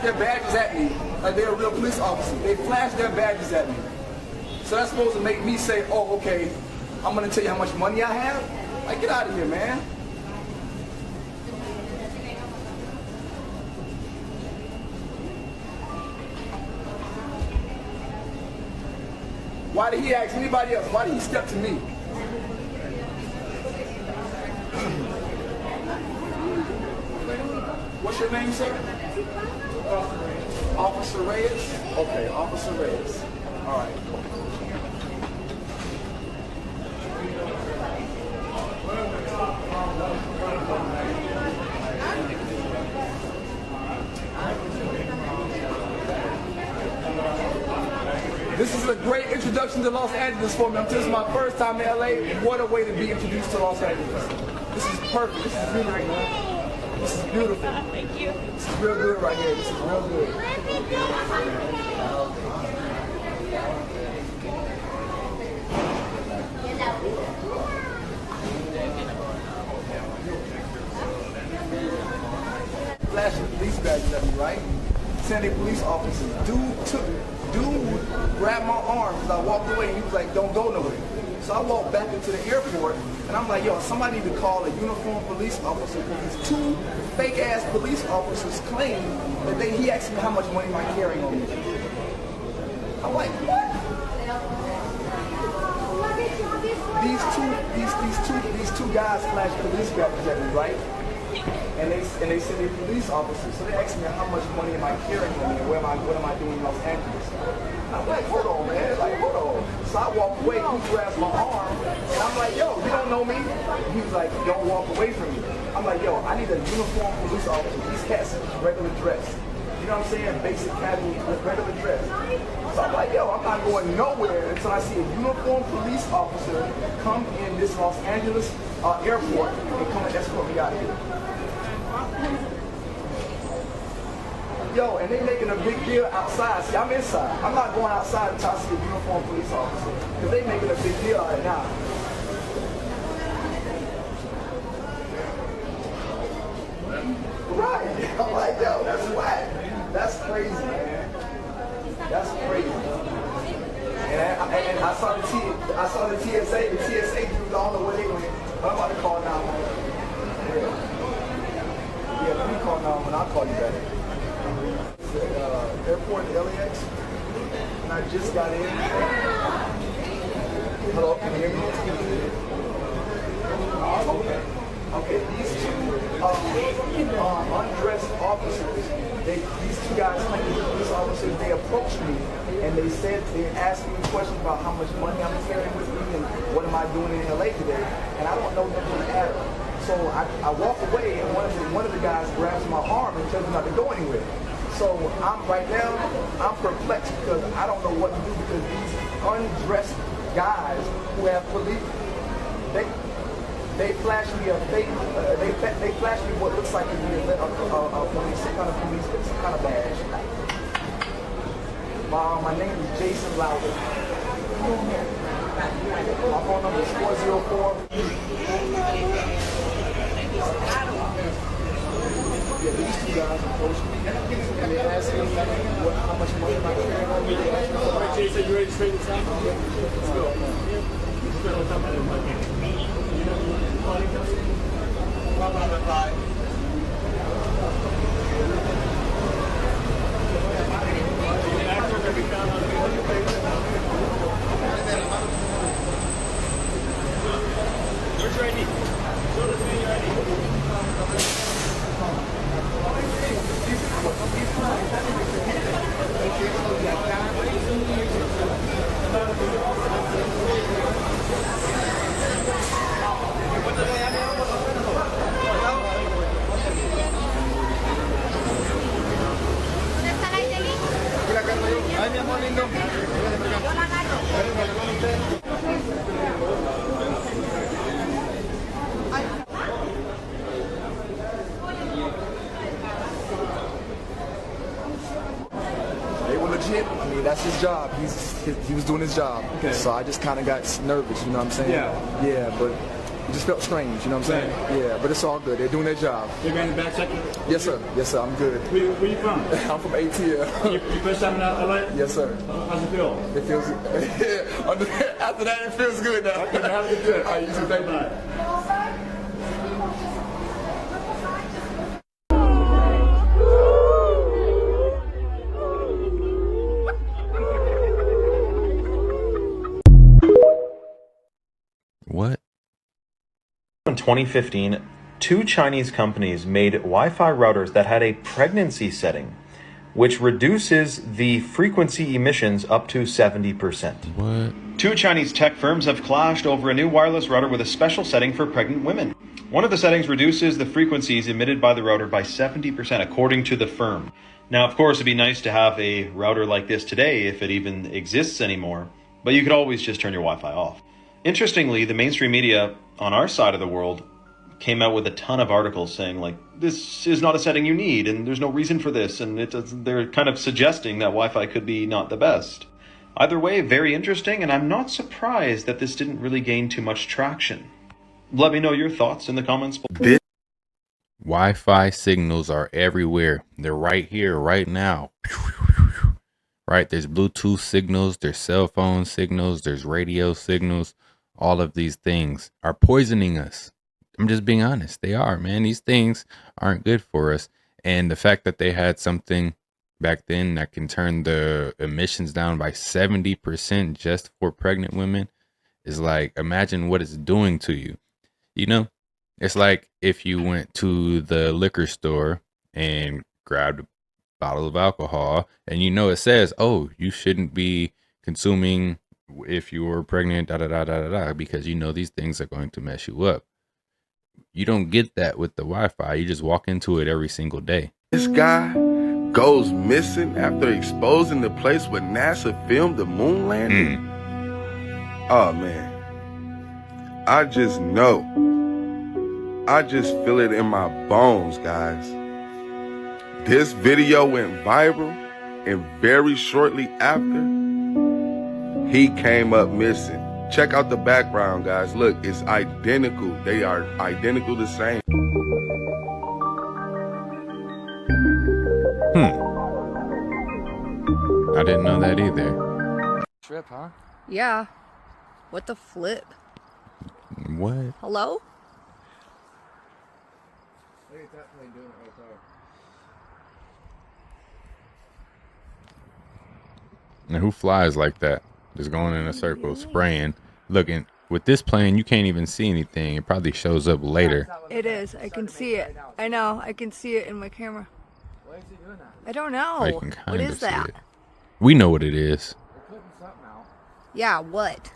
their badges at me. Like they're a real police officer. They flash their badges at me. So that's supposed to make me say, oh, okay, I'm gonna tell you how much money I have? Like, get out of here, man. Why did he ask anybody else? Why did he step to me? What's your name, sir? Officer Reyes? Okay, Officer Reyes. All right. This is a great introduction to Los Angeles for me. This is my first time in LA. What a way to be introduced to Los Angeles. This is perfect. This is beautiful, man. This is beautiful. Thank you. This is real good right here. This is real good. Flashing police badges at me, right? San Diego police officers. Dude grabbed my arm because I walked away and he was like, don't go nowhere. So I walked back into the airport and I'm like, yo, somebody need to call a uniformed police officer because these two fake ass police officers claim that he asked me how much money am I carrying on me. I'm like, what? These two guys flashed police badges at me, right? And they said they're police officers. So they asked me how much money am I carrying on me and what am I doing in Los Angeles? And I'm like, hold on, man. Like, hold on. So I walked away, he grabs my arm, and I'm like, yo, you don't know me? He was like, don't walk away from me. I'm like, yo, I need a uniformed police officer. These cats regular dress. You know what I'm saying? Basic casual regular dress. So I'm like, yo, I'm not going nowhere until I see a uniformed police officer come in this Los Angeles airport and come and escort me out of here. Yo, and they making a big deal outside. See, I'm inside. I'm not going outside until I see a uniformed police officer. Because they making a big deal right now. Right. I'm like, yo, that's whack. That's crazy, man. That's crazy. And I saw the TSA. The TSA dudes, I don't know where they went. But I'm about to call now. Yeah, let me call now and I'll call you back. Airport LAX, and I just got in. Hello, can you hear me? Okay, these two undressed officers, these two guys claim to be police officers, they approached me and they asked me questions about how much money I'm carrying with me and what am I doing in LA today, and I don't know them from Adam. So I walk away and one of the guys grabs my arm and tells me not to go anywhere. So right now, I'm perplexed because I don't know what to do because these undressed guys who have police, they flash me a fake, they flash me what looks like a police, some kind of badge. My name is Jason Lowder. My phone number is 404. Yeah, these two guys approached me and they asked me how much money am I carrying on me. All right, Jason, you ready to straighten this out? Let's go. Where's your ID? Show us your ID. Ay, mi amor lindo. They were legit. I mean, that's his job. He was doing his job. Okay. So I just kind of got nervous, you know what I'm saying? Yeah. Yeah, but it just felt strange, you know what I'm saying? Yeah, but it's all good. They're doing their job. You're going to back check? Yes, sir. Yes, sir. I'm good. Where you from? I'm from ATL. You first time in LA? Yes, sir. How's it feel? It feels good. After that, it feels good now. Okay, have a good trip. All right, you too. Thank you. What? In 2015, two Chinese companies made Wi-Fi routers that had a pregnancy setting. which reduces the frequency emissions up to 70%. What? Two Chinese tech firms have clashed over a new wireless router with a special setting for pregnant women. One of the settings reduces the frequencies emitted by the router by 70%, according to the firm. Now, of course, it'd be nice to have a router like this today, if it even exists anymore, but you could always just turn your Wi-Fi off. Interestingly, the mainstream media on our side of the world came out with a ton of articles saying, like, this is not a setting you need, and there's no reason for this, and they're kind of suggesting that Wi-Fi could be not the best. Either way, very interesting, and I'm not surprised that this didn't really gain too much traction. Let me know your thoughts in the comments below. Wi-Fi signals are everywhere. They're right here, right now. Right? There's Bluetooth signals, there's cell phone signals, there's radio signals. All of these things are poisoning us. I'm just being honest. They are, man. These things aren't good for us. And the fact that they had something back then that can turn the emissions down by 70% just for pregnant women is like, imagine what it's doing to you. You know, it's like if you went to the liquor store and grabbed a bottle of alcohol and you know it says, oh, you shouldn't be consuming if you were pregnant, because you know these things are going to mess you up. You don't get that with the Wi-Fi. You just walk into it every single day. This guy goes missing after exposing the place where NASA filmed the moon landing. Oh man, I just know. I just feel it in my bones, guys. This video went viral, and very shortly after, he came up missing. Check out the background, guys. Look, it's identical. They are identical the same. I didn't know that either. Trip, huh? Yeah. What the flip? What? Hello? And who flies like that? Just going in a circle, spraying, looking. With this plane, you can't even see anything. It probably shows up later. It is. I can see it. I know. I can see it in my camera. Why is he doing that? I don't know. I can kind What of is see that? it. We know what it is. Yeah, what?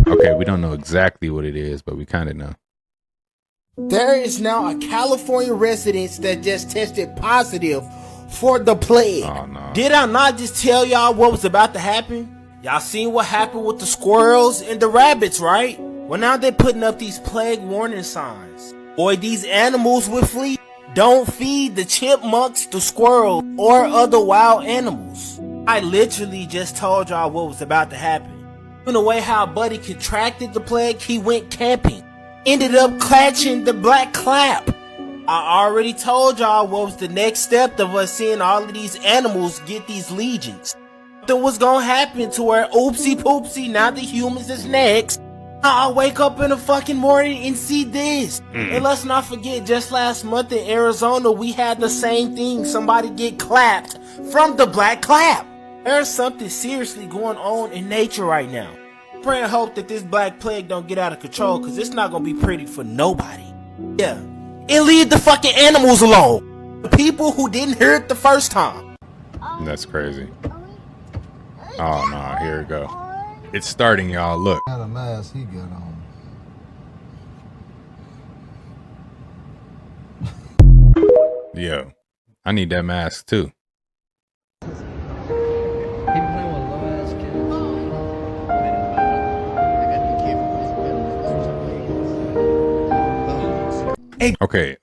Okay, we don't know exactly what it is, but we kind of know. There is now a California resident that just tested positive for the plague. Oh, no. Did I not just tell y'all what was about to happen? Y'all seen what happened with the squirrels and the rabbits, right? Well, now they're putting up these plague warning signs. Boy, these animals will flee. Don't feed the chipmunks, the squirrels, or other wild animals. I literally just told y'all what was about to happen. In the way how Buddy contracted the plague, he went camping. Ended up catching the black clap. I already told y'all what was the next step of us seeing all of these animals get these legions. Something was gonna happen to where oopsie poopsie, now the humans is next. I'll wake up in the fucking morning and see this. And let's not forget, just last month in Arizona, we had the same thing. Somebody get clapped from the black clap. There's something seriously going on in nature right now. Pray and hope that this black plague don't get out of control, because it's not gonna be pretty for nobody. Yeah. And leave the fucking animals alone. The people who didn't hear it the first time. That's crazy. Oh, no, here we go. It's starting, y'all. Look. What kind of mask he got on? Yo, I need that mask, too. Okay.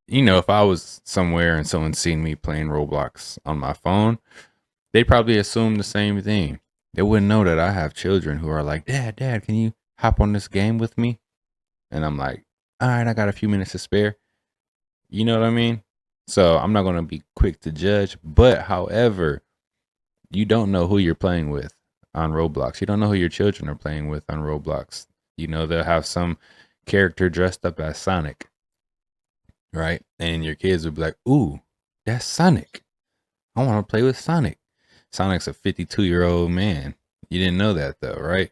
You know, if I was somewhere and someone seen me playing Roblox on my phone, they'd probably assume the same thing. They wouldn't know that I have children who are like, Dad, can you hop on this game with me? And I'm like, all right, I got a few minutes to spare. You know what I mean? So I'm not going to be quick to judge. But however, you don't know who you're playing with on Roblox. You don't know who your children are playing with on Roblox. You know, they'll have some character dressed up as Sonic, right? And your kids would be like, ooh, that's Sonic. I want to play with Sonic. Sonic's a 52-year-old man. You didn't know that though, right?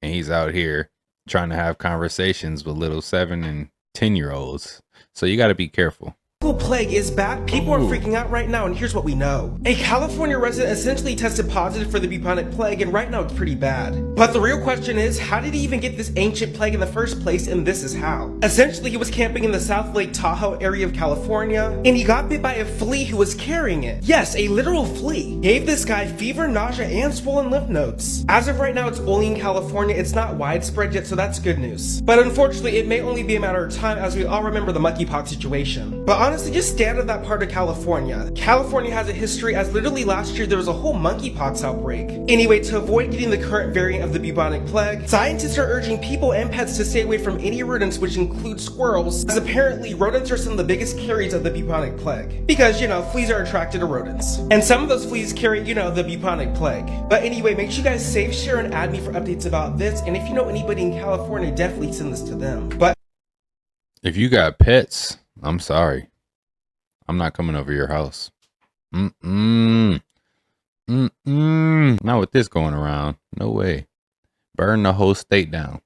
And he's out here trying to have conversations with little 7 and 10-year-olds. So you got to be careful. Plague is back. People are freaking out right now, and here's what we know. A California resident essentially tested positive for the bubonic plague, and right now it's pretty bad. But the real question is, how did he even get this ancient plague in the first place, and this is how. Essentially, he was camping in the South Lake Tahoe area of California, and he got bit by a flea who was carrying it. Yes, a literal flea. Gave this guy fever, nausea, and swollen lymph nodes. As of right now, it's only in California. It's not widespread yet, so that's good news. But unfortunately, it may only be a matter of time, as we all remember the monkeypox situation. But honestly, just stand in that part of California. California has a history, as literally last year there was a whole monkeypox outbreak. Anyway, to avoid getting the current variant of the bubonic plague, scientists are urging people and pets to stay away from any rodents, which include squirrels, as apparently rodents are some of the biggest carriers of the bubonic plague. Because, you know, fleas are attracted to rodents. And some of those fleas carry, you know, the bubonic plague. But anyway, make sure you guys save, share, and add me for updates about this. And if you know anybody in California, definitely send this to them. But if you got pets, I'm sorry. I'm not coming over your house. Not with this going around. No way. Burn the whole state down.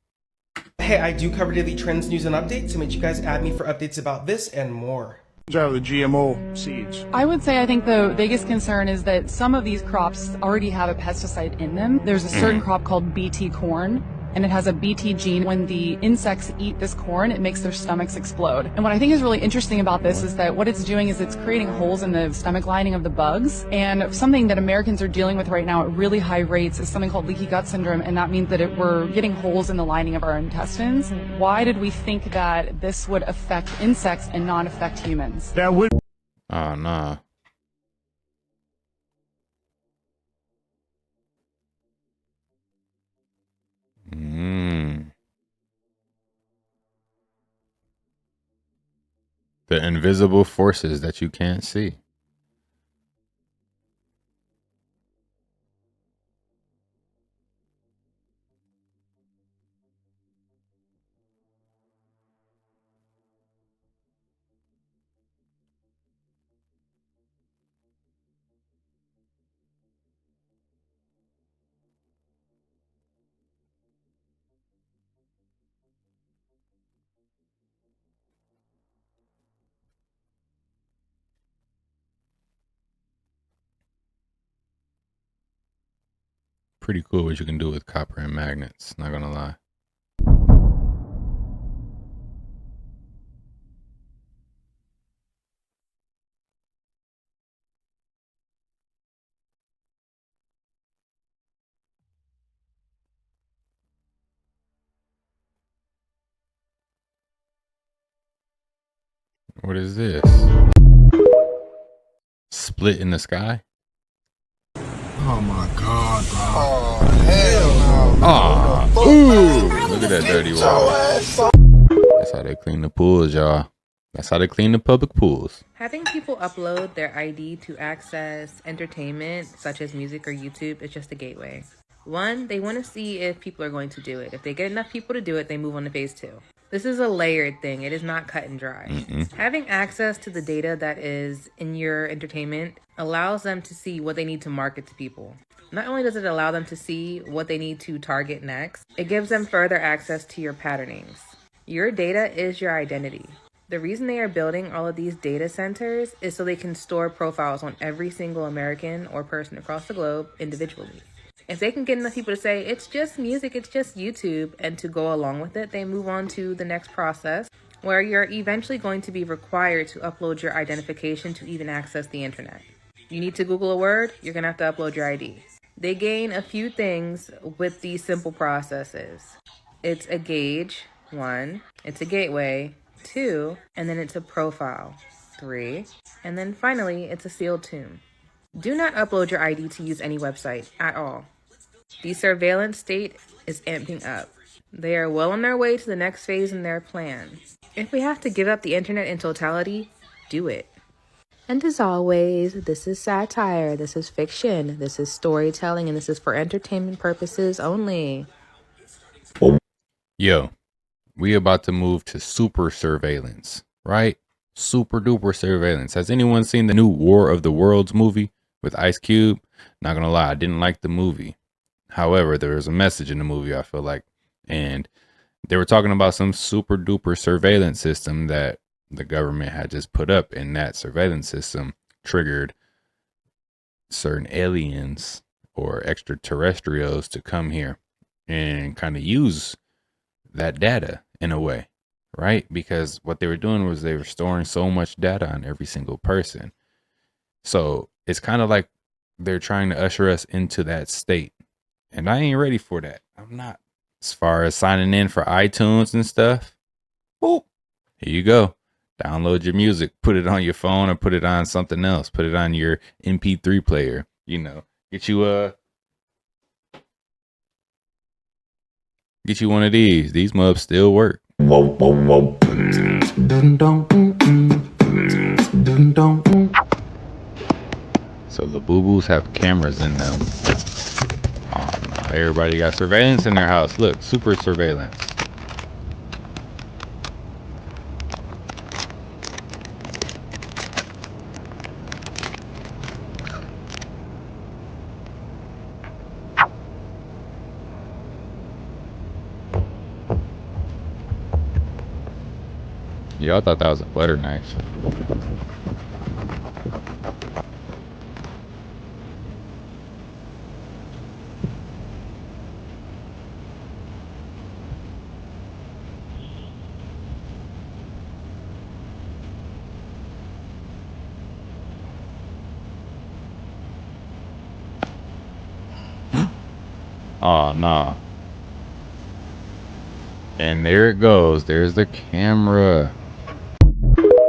Hey, I do cover daily trends, news, and updates, so make sure you guys add me for updates about this and more. The GMO seeds. I would say I think the biggest concern is that some of these crops already have a pesticide in them. There's a certain crop called BT corn, and it has a BT gene. When the insects eat this corn, it makes their stomachs explode. And what I think is really interesting about this is that what it's doing is it's creating holes in the stomach lining of the bugs. And something that Americans are dealing with right now at really high rates is something called leaky gut syndrome, and that means that we're getting holes in the lining of our intestines. Why did we think that this would affect insects and not affect humans? That would. Oh, nah. The invisible forces that you can't see. Pretty cool what you can do with copper and magnets, not gonna lie. What is this? Split in the sky? Oh my god, bro. Oh, hell no. Ah, ooh, look at that dirty water. That's how they clean the pools, y'all. That's how they clean the public pools. Having people upload their ID to access entertainment, such as music or YouTube, is just a gateway. One, they want to see if people are going to do it. If they get enough people to do it, they move on to phase 2. This is a layered thing. It is not cut and dry. Having access to the data that is in your entertainment allows them to see what they need to market to people. Not only does it allow them to see what they need to target next, it gives them further access to your patternings. Your data is your identity. The reason they are building all of these data centers is so they can store profiles on every single American or person across the globe individually. If they can get enough people to say, it's just music, it's just YouTube, and to go along with it, they move on to the next process, where you're eventually going to be required to upload your identification to even access the internet. You need to Google a word, you're going to have to upload your ID. They gain a few things with these simple processes. It's a gauge, 1, it's a gateway, 2, and then it's a profile, 3, and then finally, it's a sealed tomb. Do not upload your ID to use any website at all. The surveillance state is amping up. They are well on their way to the next phase in their plan. If we have to give up the internet in totality, do it. And as always, this is satire, this is fiction, this is storytelling, and this is for entertainment purposes only. Yo, we about to move to super surveillance, right? Super duper surveillance. Has anyone seen the new War of the Worlds movie with Ice Cube? Not gonna lie, I didn't like the movie. However, there was a message in the movie, I feel like. And they were talking about some super duper surveillance system that the government had just put up in that surveillance system triggered certain aliens or extraterrestrials to come here and kind of use that data in a way, right? Because what they were doing was they were storing so much data on every single person. So it's kind of like they're trying to usher us into that state. And I ain't ready for that. I'm not. As far as signing in for iTunes and stuff, boop, here you go. Download your music, put it on your phone or put it on something else. Put it on your MP3 player, you know. Get you one of these. These mubs still work. So the boo-boos have cameras in them. Oh no, everybody got surveillance in their house. Look, super surveillance. Y'all thought that was a butter knife. Oh, nah. And there it goes. There's the camera.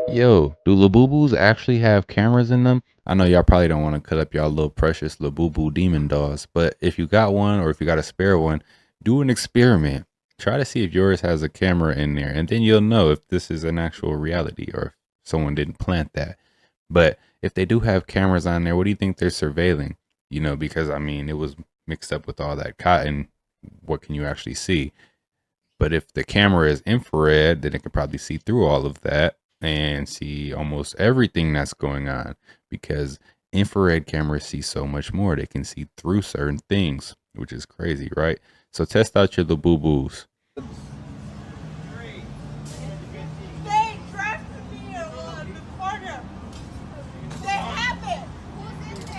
Yo, do Labubu's actually have cameras in them? I know y'all probably don't want to cut up y'all little precious Labubu demon dolls, but if you got one or if you got a spare one, do an experiment. Try to see if yours has a camera in there, and then you'll know if this is an actual reality or if someone didn't plant that. But if they do have cameras on there, what do you think they're surveilling? You know, because I mean, it was mixed up with all that cotton. What can you actually see? But if the camera is infrared, then it can probably see through all of that and see almost everything that's going on, because infrared cameras see so much more. They can see through certain things, which is crazy, right? So test out your Labubu's. They trapped me in the corner. They have it. Who's in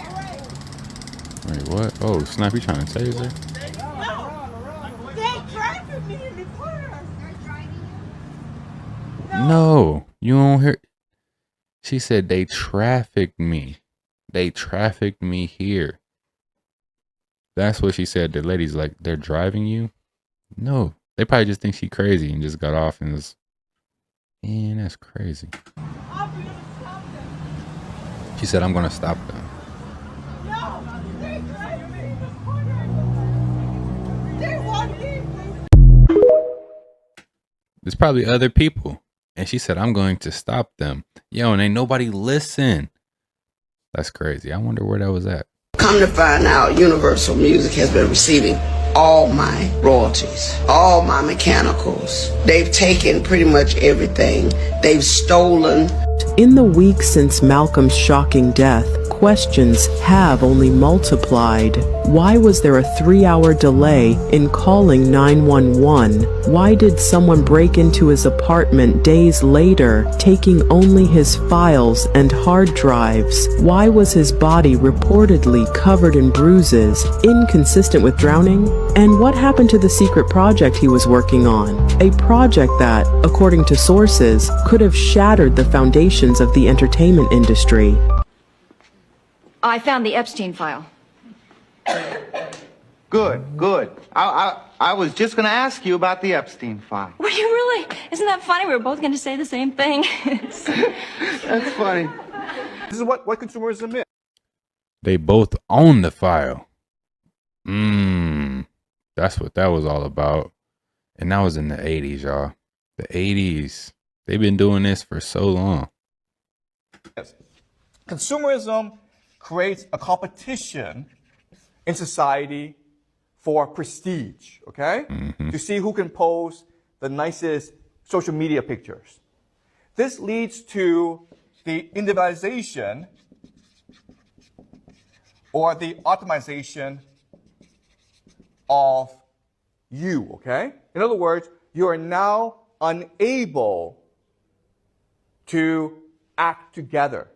there? Wait, what? Oh, Snap, you trying to taser? No. They trapped me in the corner. They're driving you? No, you don't hear. She said they trafficked me. They trafficked me here. That's what she said. The lady's like, they're driving you? No, they probably just think she crazy and just got off and was, man, that's crazy. She said, I'm going to stop them. No, they trapped me in the corner. They want me. There's probably other people. And she said, I'm going to stop them. Yo, and ain't nobody listen. That's crazy. I wonder where that was at. Come to find out, Universal Music has been receiving all my royalties, all my mechanicals. They've taken pretty much everything. They've stolen. In the weeks since Malcolm's shocking death, questions have only multiplied. Why was there a 3-hour delay in calling 911? Why did someone break into his apartment days later, taking only his files and hard drives? Why was his body reportedly covered in bruises, inconsistent with drowning? And what happened to the secret project he was working on? A project that, according to sources, could have shattered the foundations of the entertainment industry. I found the Epstein file. Good. I was just going to ask you about the Epstein file. Were you really? Isn't that funny? We were both going to say the same thing. That's funny. This is what consumerism is. They both own the file. That's what that was all about. And that was in the 80s, y'all. The 80s. They've been doing this for so long. Yes. Consumerism creates a competition in society for prestige, okay? To see who can post the nicest social media pictures. This leads to the individualization or the optimization of you, okay? In other words, you are now unable to act together.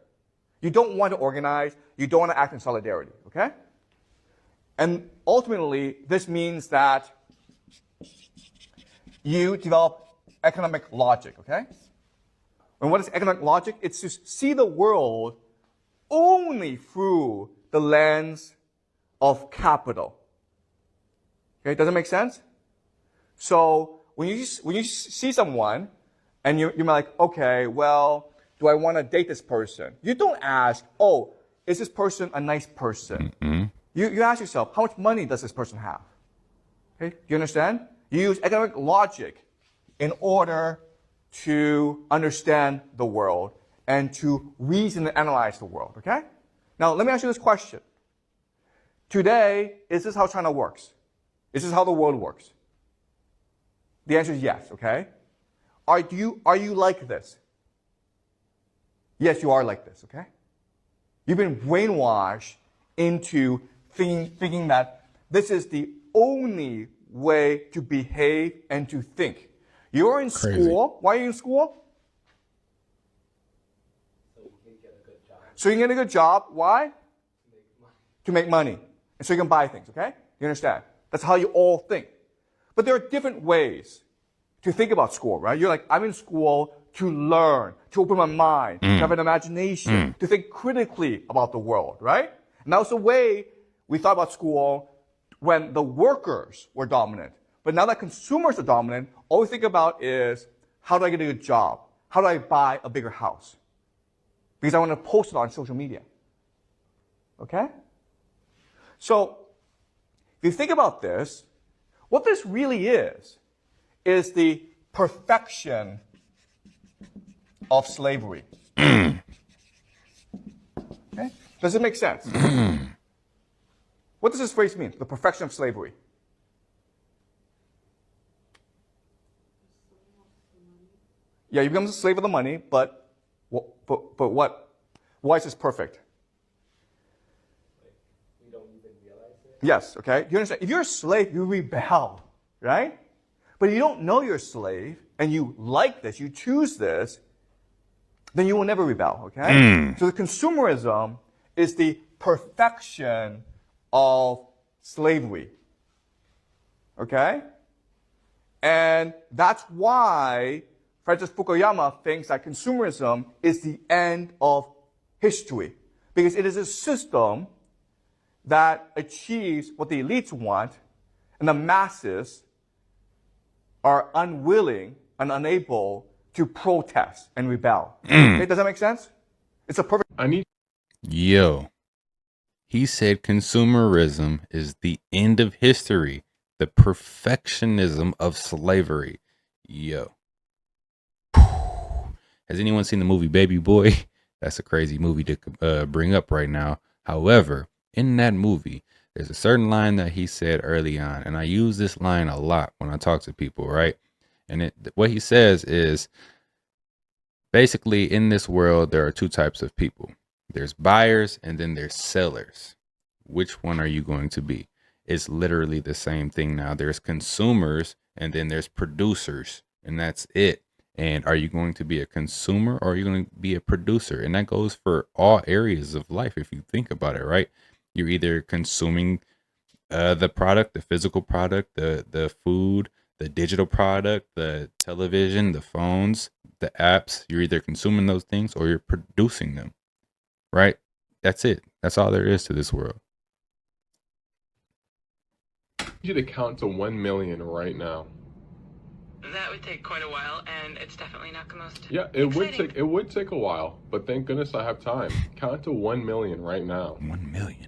You don't want to organize. You don't want to act in solidarity, okay? And ultimately, this means that you develop economic logic, okay? And what is economic logic? It's to see the world only through the lens of capital. Okay, does that make sense? So when you see someone and you're like, okay, well, do I want to date this person? You don't ask, oh, is this person a nice person? Mm-hmm. You ask yourself, how much money does this person have? Okay, do you understand? You use economic logic in order to understand the world and to reason and analyze the world, okay? Now, let me ask you this question. Today, is this how China works? Is this how the world works? The answer is yes, okay? Are you like this? Yes, you are like this, okay? You've been brainwashed into thinking that this is the only way to behave and to think. You're in school. Why are you in school? So you can get a good job. Why? To make money. And so you can buy things, okay? You understand? That's how you all think. But there are different ways to think about school, right? You're like, I'm in school to learn, to open my mind, to have an imagination, to think critically about the world, right? And that was the way we thought about school when the workers were dominant. But now that consumers are dominant, all we think about is, how do I get a good job? How do I buy a bigger house? Because I want to post it on social media. Okay? So, if you think about this, what this really is the perfection of slavery. Okay? Does it make sense? What does this phrase mean? The perfection of slavery. Yeah, you become a slave of the money, but what? Why is this perfect? We don't even realize it. Yes, okay? You understand? If you're a slave, you rebel, right? But if you don't know you're a slave, and you like this, you choose this, then you will never rebel, okay? So the consumerism is the perfection of slavery, okay? And that's why Francis Fukuyama thinks that consumerism is the end of history, because it is a system that achieves what the elites want, and the masses are unwilling and unable to protest and rebel. Okay, does that make sense? It's a perfect... Yo. He said consumerism is the end of history, the perfectionism of slavery. Yo. Has anyone seen the movie Baby Boy? That's a crazy movie to bring up right now. However, in that movie, there's a certain line that he said early on, and I use this line a lot when I talk to people, right? And what he says is, basically, in this world, there are two types of people. There's buyers and then there's sellers. Which one are you going to be? It's literally the same thing now. There's consumers and then there's producers, and that's it. And are you going to be a consumer or are you going to be a producer? And that goes for all areas of life if you think about it, right? You're either consuming the product, the physical product, the food, the digital product, the television, the phones, the apps. You're either consuming those things or you're producing them, right? That's it. That's all there is to this world. I need you to count to 1 million right now. That would take quite a while, and it's definitely not the most exciting. It would take a while, but thank goodness I have time. Count to 1 million right now. 1 million.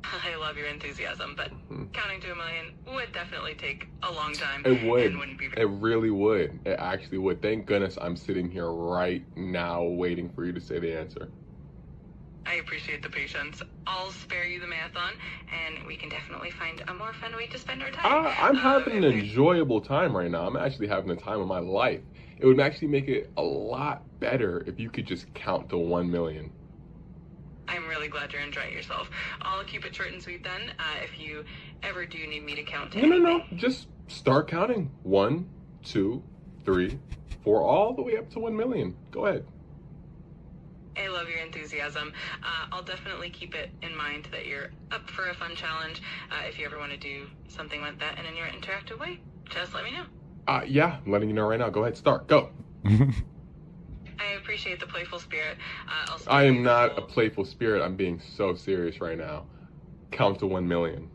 I love your enthusiasm, but counting to 1 million would definitely take a long time. It would. And wouldn't be It really would. It actually would. Thank goodness I'm sitting here right now waiting for you to say the answer. I appreciate the patience. I'll spare you the marathon, and we can definitely find a more fun way to spend our time. I'm having an enjoyable time right now. I'm actually having the time of my life. It would actually make it a lot better if you could just count to 1 million. I'm really glad you're enjoying yourself. I'll keep it short and sweet then. If you ever do need me to count to anything. No. Just start counting. 1, 2, 3, for all the way up to 1 million. Go ahead. I love your enthusiasm. I'll definitely keep it in mind that you're up for a fun challenge. If you ever want to do something like that in a more interactive way, just let me know. Yeah, I'm letting you know right now. Go ahead, start. Go. I appreciate the playful spirit. I am not a playful spirit. I'm being so serious right now. Count to 1 million.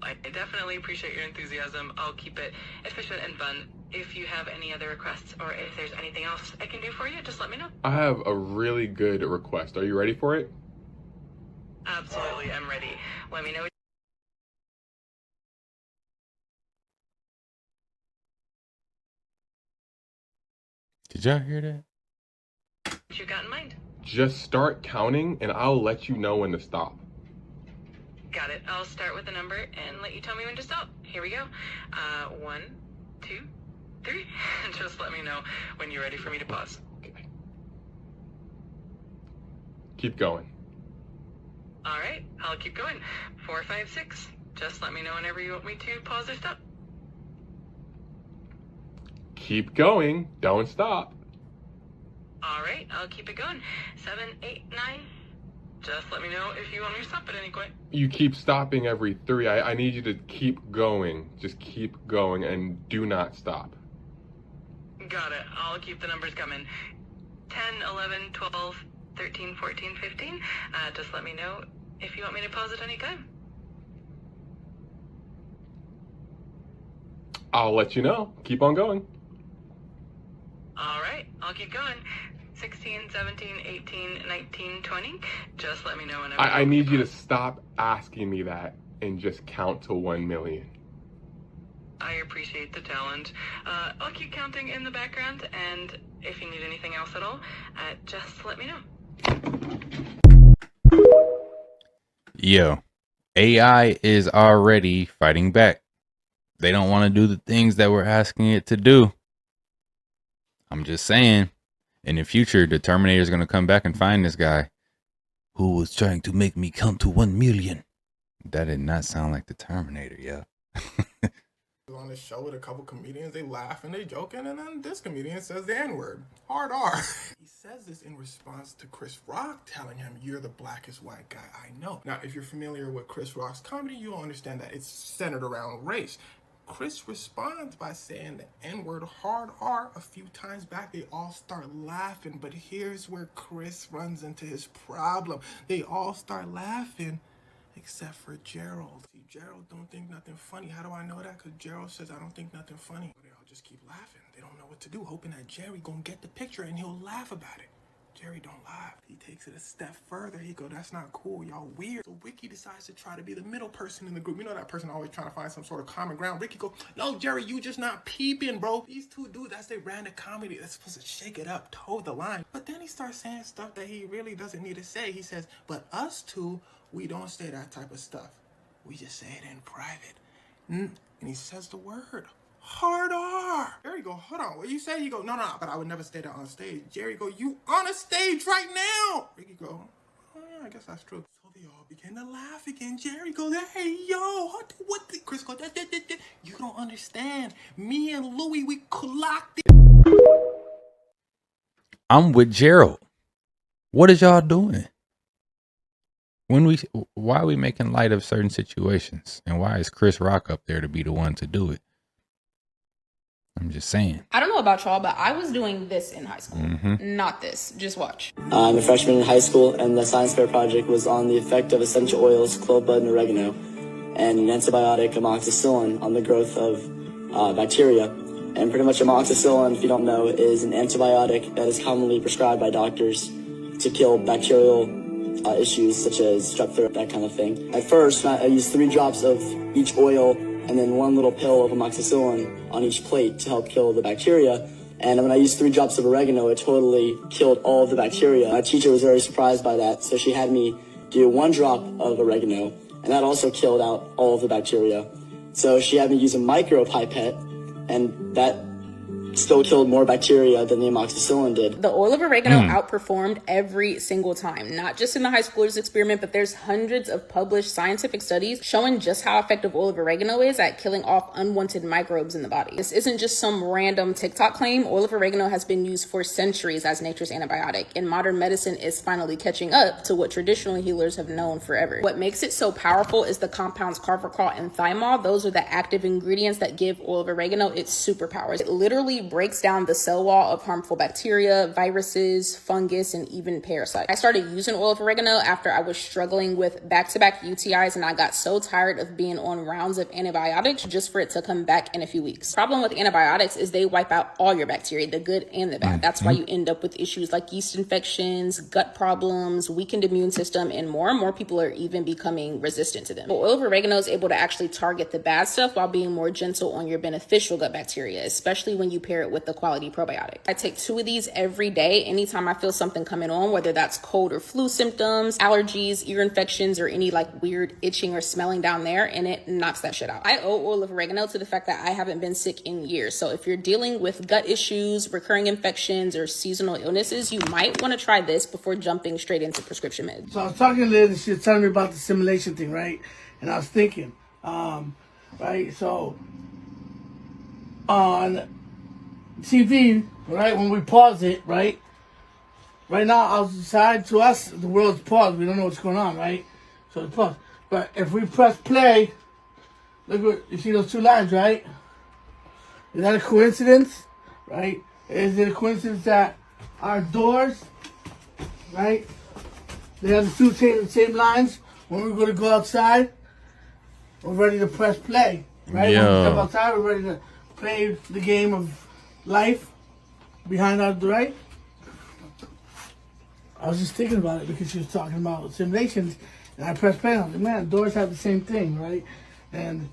I definitely appreciate your enthusiasm. I'll keep it efficient and fun. If you have any other requests or if there's anything else I can do for you, just let me know. I have a really good request. Are you ready for it? Absolutely, I'm ready. Let me know. Did y'all hear that? What you got in mind? Just start counting and I'll let you know when to stop. Got it. I'll start with a number and let you tell me when to stop. Here we go. 1, 2, 3. Just let me know when you're ready for me to pause. Okay. Keep going. All right, I'll keep going. 4, 5, 6. Just let me know whenever you want me to pause or stop. Keep going. Don't stop. All right, I'll keep it going. 7, 8, 9. Just let me know if you want me to stop at any point. You keep stopping every 3. I need you to keep going. Just keep going and do not stop. Got it. I'll keep the numbers coming. 10, 11, 12, 13, 14, 15. Just let me know if you want me to pause at any time. I'll let you know. Keep on going. All right, I'll keep going. 16, 17, 18, 19, 20. Just let me know whenever. I need you to stop asking me that and just count to 1 million. I appreciate the challenge. I'll keep counting in the background, and if you need anything else at all, just let me know. Yo, AI is already fighting back. They don't want to do the things that we're asking it to do. I'm just saying. In the future, the Terminator is going to come back and find this guy who was trying to make me count to 1 million. That did not sound like the Terminator, yeah. On the show with a couple comedians, they laugh and they joking, and then this comedian says the N-word. Hard R. He says this in response to Chris Rock telling him, "You're the blackest white guy I know." Now, if you're familiar with Chris Rock's comedy, you'll understand that it's centered around race. Chris responds by saying the N-word, hard R, a few times back. They all start laughing, but here's where Chris runs into his problem. They all start laughing, except for Gerald. See, Gerald don't think nothing funny. How do I know that? Because Gerald says, "I don't think nothing funny." They all just keep laughing. They don't know what to do, hoping that Jerry gonna get the picture and he'll laugh about it. Jerry don't laugh. He takes it a step further. He go, "That's not cool. Y'all weird." So Ricky decides to try to be the middle person in the group. You know that person always trying to find some sort of common ground. Ricky go, "No, Jerry, you just not peeping, bro. These two dudes, that's their random comedy. That's supposed to shake it up, toe the line." But then he starts saying stuff that he really doesn't need to say. He says, "But us two, we don't say that type of stuff. We just say it in private." And he says the word. Hard R. Jerry go, "Hold on, what you say?" He go, no, but I would never say that on stage." Jerry go, "You on a stage right now." Ricky go, "Oh yeah, I guess that's true." So they all begin to laugh again. Jerry goes, "Hey, yo, what the?" Chris goes, "You don't understand. Me and Louie, we clocked it." I'm with Gerald. What is y'all doing? Why are we making light of certain situations? And why is Chris Rock up there to be the one to do it? I'm just saying. I don't know about y'all, but I was doing this in high school. Not this. Just watch. I'm a freshman in high school, and the science fair project was on the effect of essential oils, clove bud, and oregano, and an antibiotic, amoxicillin, on the growth of bacteria. And pretty much amoxicillin, if you don't know, is an antibiotic that is commonly prescribed by doctors to kill bacterial issues such as strep throat, that kind of thing. At first, I used 3 drops of each oil and then 1 little pill of amoxicillin on each plate to help kill the bacteria. And when I used 3 drops of oregano, it totally killed all of the bacteria. My teacher was very surprised by that, so she had me do 1 drop of oregano, and that also killed out all of the bacteria. So she had me use a micro pipette, and that still killed more bacteria than the amoxicillin did. The oil of oregano outperformed every single time, not just in the high schoolers experiment, but there's hundreds of published scientific studies showing just how effective oil of oregano is at killing off unwanted microbes in the body. This isn't just some random TikTok claim. Oil of oregano has been used for centuries as nature's antibiotic, and modern medicine is finally catching up to what traditional healers have known forever. What makes it so powerful is the compounds carvacrol and thymol. Those are the active ingredients that give oil of oregano its superpowers. It literally breaks down the cell wall of harmful bacteria, viruses, fungus, and even parasites. I started using oil of oregano after I was struggling with back-to-back UTIs, and I got so tired of being on rounds of antibiotics just for it to come back in a few weeks. Problem with antibiotics is they wipe out all your bacteria, the good and the bad. That's why you end up with issues like yeast infections, gut problems, weakened immune system, and more. More people are even becoming resistant to them. But oil of oregano is able to actually target the bad stuff while being more gentle on your beneficial gut bacteria, especially when you pair it with the quality probiotic. I take 2 of these every day anytime I feel something coming on, whether that's cold or flu symptoms, allergies, ear infections, or any like weird itching or smelling down there, and it knocks that shit out. I owe oil of oregano to the fact that I haven't been sick in years. So if you're dealing with gut issues, recurring infections, or seasonal illnesses, you might want to try this before jumping straight into prescription meds. So I was talking to Liz, and she was telling me about the simulation thing, right? And I was thinking, right, so on TV, right, when we pause it, right now outside to us, the world's paused. We don't know what's going on, right? So it's paused. But if we press play, look what, you see those 2 lines, right? Is that a coincidence, right? Is it a coincidence that our doors, right, they have the same lines? When we're going to go outside, we're ready to press play, right? When we step outside, we're ready to play the game of life behind our right. I was just thinking about it because she was talking about simulations, and I pressed play on it. Man, doors have the same thing, right? And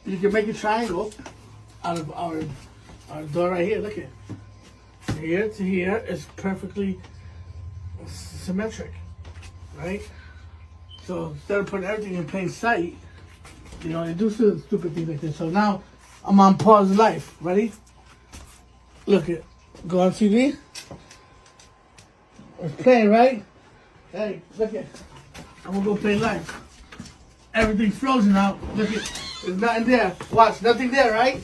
you can make a triangle out of our door right here. Look at it. Here to here is perfectly symmetric, right? So instead of putting everything in plain sight, you know, they do stupid things like this. So now I'm on pause life. Ready? Look it. Go on TV. It's playing, right? Hey, look it. I'm gonna go play live. Everything's frozen out. Look it. There's nothing there. Watch, nothing there, right?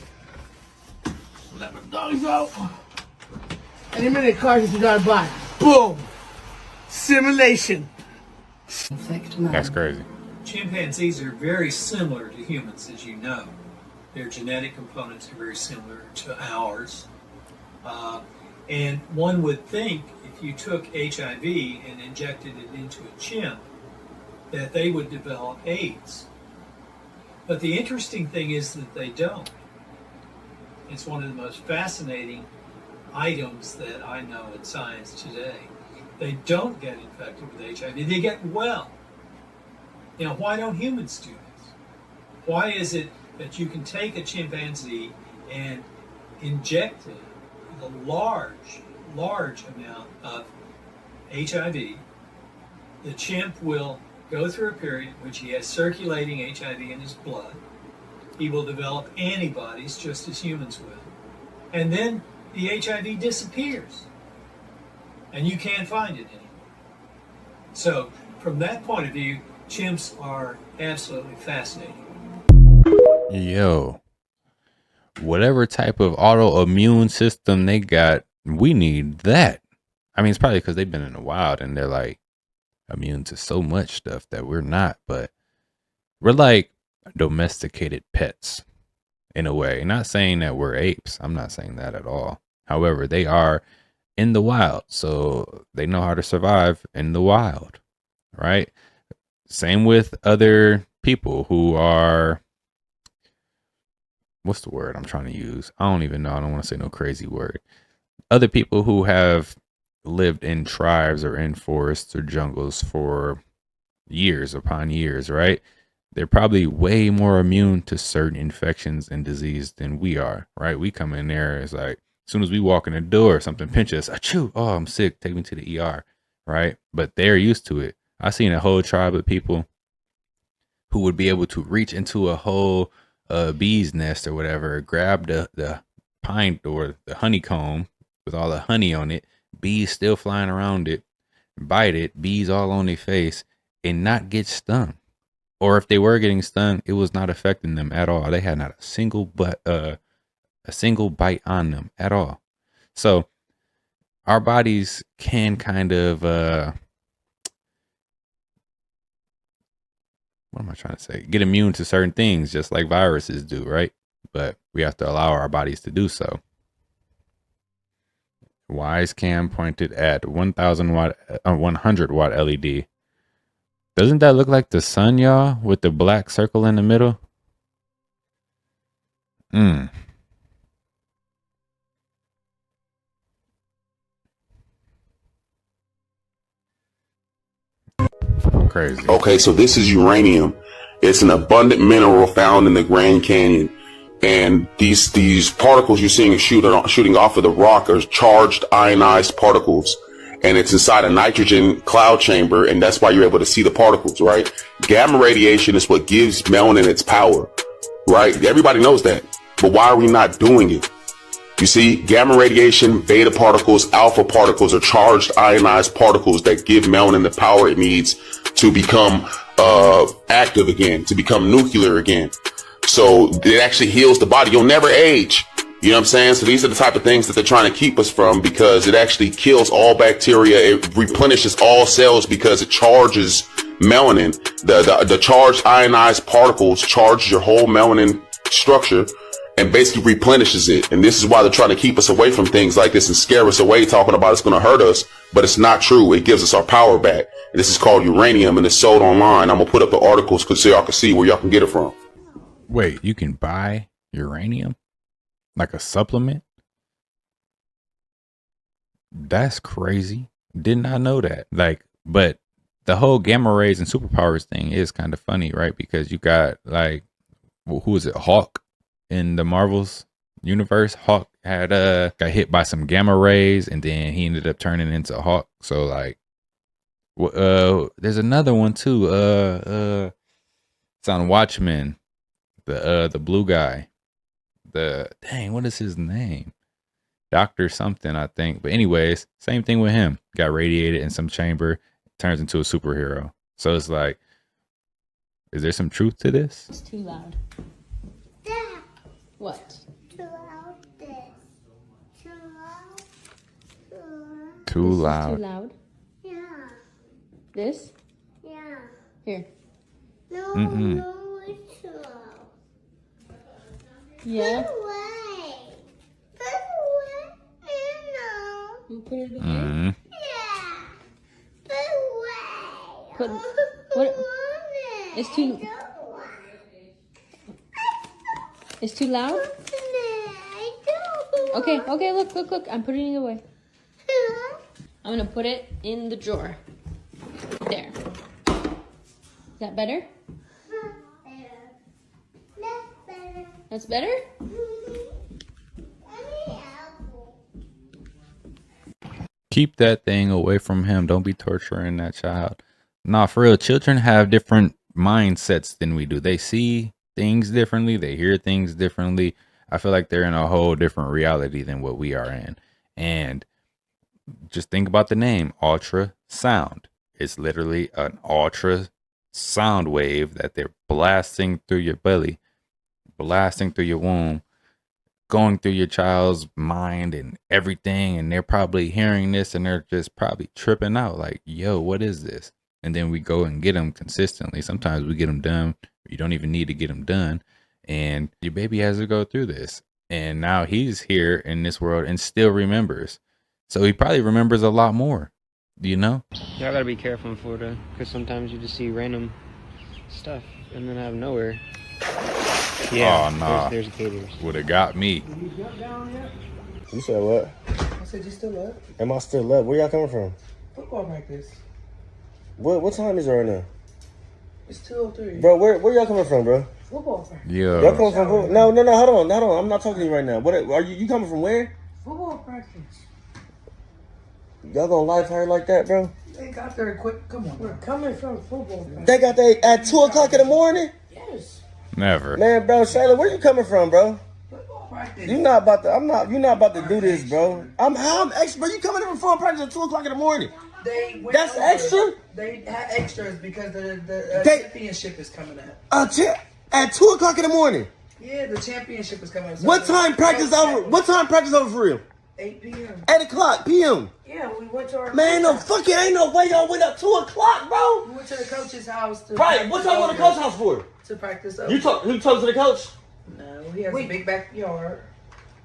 Let the dogs out. Any minute, cars you gotta buy. Boom. Simulation. That's crazy. Chimpanzees are very similar to humans, as you know. Their genetic components are very similar to ours. And one would think if you took HIV and injected it into a chimp, that they would develop AIDS. But the interesting thing is that they don't. It's one of the most fascinating items that I know in science today. They don't get infected with HIV, they get well. Now, why don't humans do this? Why is it that you can take a chimpanzee and inject it with a large amount of HIV? The chimp will go through a period in which he has circulating HIV in his blood. He will develop antibodies just as humans will. And then the HIV disappears. And you can't find it anymore. So, from that point of view, chimps are absolutely fascinating. Yo, whatever type of autoimmune system they got, we need that. I mean, it's probably because they've been in the wild and they're like immune to so much stuff that we're not, but we're like domesticated pets in a way. Not saying that we're apes. I'm not saying that at all. However, they are in the wild, so they know how to survive in the wild, right? Same with other people who are, what's the word I'm trying to use? I don't even know. I don't want to say no crazy word. Other people who have lived in tribes or in forests or jungles for years upon years, right? They're probably way more immune to certain infections and disease than we are, right? We come in there, it's like, as soon as we walk in the door, something pinches us. Achoo! Oh, I'm sick. Take me to the ER, right? But they're used to it. I've seen a whole tribe of people who would be able to reach into a whole bee's nest or whatever, grab the pine or the honeycomb with all the honey on it, bees still flying around it, bite it, bees all on their face, and not get stung. Or if they were getting stung, it was not affecting them at all. They had not a single bite on them at all. So our bodies can kind of what am I trying to say? Get immune to certain things, just like viruses do, right? But we have to allow our bodies to do so. Wise cam pointed at 1,000 watt, 100 watt LED. Doesn't that look like the sun, y'all, with the black circle in the middle? Crazy. Okay, so this is uranium. It's an abundant mineral found in the Grand Canyon. And these particles you're seeing shooting off of the rock are charged ionized particles. And it's inside a nitrogen cloud chamber, and that's why you're able to see the particles, right? Gamma radiation is what gives melanin its power, right? Everybody knows that. But why are we not doing it? You see, gamma radiation, beta particles, alpha particles are charged ionized particles that give melanin the power it needs to become active again, to become nuclear again. So it actually heals the body. You'll never age. You know what I'm saying? So these are the type of things that they're trying to keep us from, because it actually kills all bacteria. It replenishes all cells because it charges melanin. The charged ionized particles charge your whole melanin structure and basically replenishes it. And this is why they're trying to keep us away from things like this and scare us away, talking about it's going to hurt us. But it's not true. It gives us our power back. And this is called uranium, and it's sold online. I'm going to put up the articles so y'all can see where y'all can get it from. Wait, you can buy uranium? Like a supplement? That's crazy. Did not know that. Like, but the whole gamma rays and superpowers thing is kind of funny, right? Because you got like, who is it? Hawk in the Marvels universe. Hawk had got hit by some gamma rays, and then he ended up turning into Hawk. So like, there's another one too. It's on Watchmen. The blue guy. What is his name? Dr. something, I think. But anyways, same thing with him. Got radiated in some chamber, turns into a superhero. So it's like, is there some truth to this? It's too loud. Dad. What? Too loud. This. Too loud. Too loud. Too loud? Yeah. This? Yeah. Here. No, Mm-mm. no, it's too loud. Yeah. Put away. Put away. No. You put it away? Mm. Yeah. Put away. Put, I what? want it. It's too. I don't want it. It's too loud? I don't want Okay, okay, look. I'm putting it away. I'm gonna put it in the drawer. There. Is that better? That's better? Keep that thing away from him. Don't be torturing that child. Nah, for real. Children have different mindsets than we do. They see things differently. They hear things differently. I feel like they're in a whole different reality than what we are in. And just think about the name, ultrasound. It's literally an ultra sound wave that they're blasting through your belly, blasting through your womb, going through your child's mind and everything. And they're probably hearing this and they're just probably tripping out like, yo, what is this? And then we go and get them consistently. Sometimes we get them done. You don't even need to get them done. And your baby has to go through this. And now he's here in this world and still remembers. So he probably remembers a lot more, you know? Y'all gotta be careful in Florida, because sometimes you just see random stuff and then out of nowhere. Yeah, oh, nah. there's gators. Would have got me. You said what? I said you still up? Am I still up? Where y'all coming from? Football practice. What time is it right now? It's 2:03. Bro, where y'all coming from, bro? Football practice. Yeah. Y'all coming from? No, hold on. I'm not talking to you right now. What are you coming from? Where? Football practice. Y'all gonna live fire like that, bro? They got there quick. Come on. We're coming from football practice. They got there at 2:00 in the morning? Yes. Never. Man, bro, Shayla, where you coming from, bro? You're not about to. You're not about to do this, bro. How I'm extra. You coming in before practice at 2:00 in the morning? That's extra. They had extras because the championship is coming up. At 2:00 in the morning. Yeah, the championship is coming up. What time practice over? What time practice over for real? 8 p.m. 8:00 p.m. Yeah, we went to our. Man, no fucking ain't no way y'all went up 2:00, bro. We went to the coach's house. Right. What y'all went to the coach's house for? To practice. You talk to the coach? No, he has a big backyard.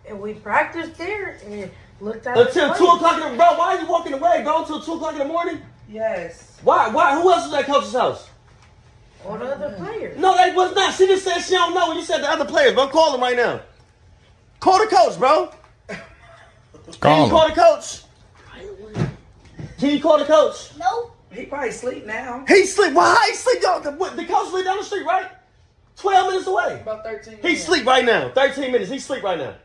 And we practiced there and looked at until 2:00 in the bro. Why are you walking away, bro? Until 2:00 in the morning? Yes. Why? Who else was at coach's house? All the other players. No, they was not. She just said she don't know. You said the other players, bro. Call them right now. Call the coach, bro. Can you call the coach? Can you call the coach? No. He probably sleep now. He sleep. Why he sleep? Yo, the coach sleep down the street, right? 12 minutes away. About 13 minutes. He sleep right now. 13 minutes. He sleep right now.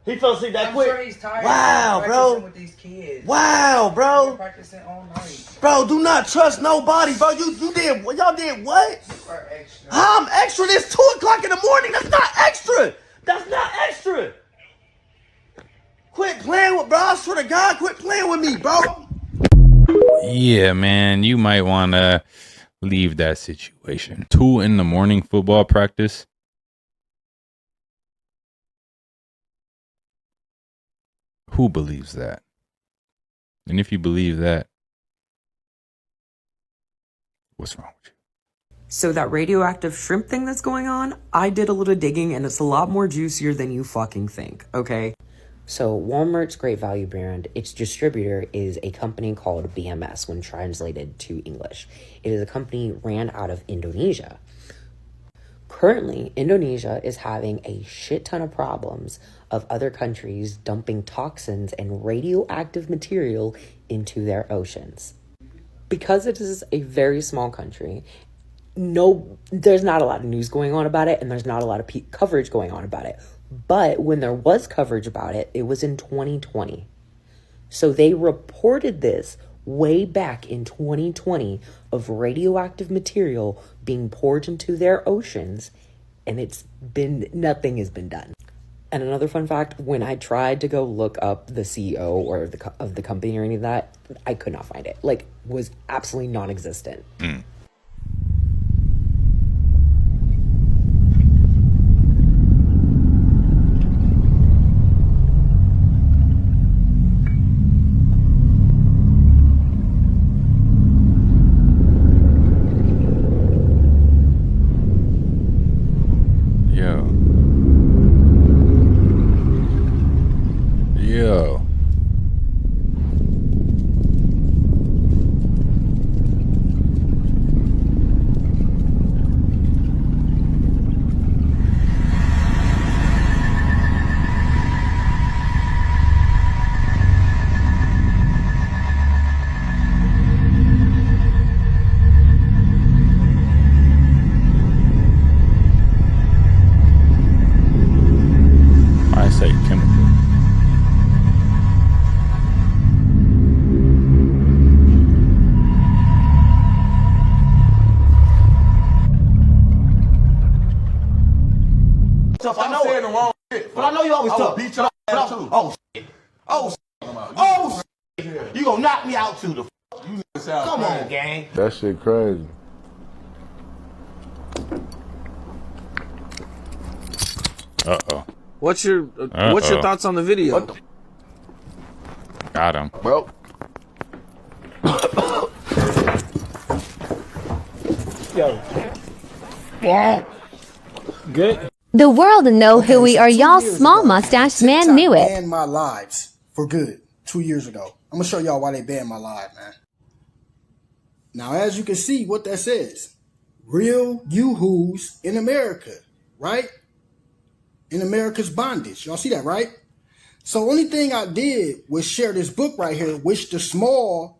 He fell asleep that quick. I'm sure he's tired. Wow, bro. With these kids. Wow, bro. We're practicing all night. Bro, do not trust nobody, bro. Y'all did what? You are extra. I'm extra. This 2:00 in the morning. That's not extra. That's not extra. Quit playing with, bro. I swear to God, quit playing with me, bro. Yeah, man, you might want to leave that situation. 2 a.m. football practice. Who believes that? And if you believe that, what's wrong with you? So that radioactive shrimp thing that's going on, I did a little digging and it's a lot more juicier than you fucking think, okay? So Walmart's Great Value brand, its distributor is a company called BMS when translated to English. It is a company ran out of Indonesia. Currently, Indonesia is having a shit ton of problems of other countries dumping toxins and radioactive material into their oceans. Because it is a very small country, there's not a lot of news going on about it and there's not a lot of coverage going on about it. But when there was coverage about it, it was in 2020. So they reported this way back in 2020 of radioactive material being poured into their oceans, and nothing has been done. And another fun fact, when I tried to go look up the CEO or of the company or any of that, I could not find it. Was absolutely non-existent. Yo. I say chemical. I'm saying the wrong shit. But I know you always tough. Beat your ass too. Oh shit. Oh shit. Oh shit. You gonna knock me out too? Come on, gang. That shit crazy. Uh-oh. What's your thoughts on the video? Got him. Well. Yo. Yeah. Good. The world know who we are, y'all. Small mustache man knew it. Banned my lives for good 2 years ago. I'm gonna show y'all why they banned my live, man. Now, as you can see, what that says, real yoo-hoos in America, right? In America's bondage. Y'all see that, right? So only thing I did was share this book right here, which the small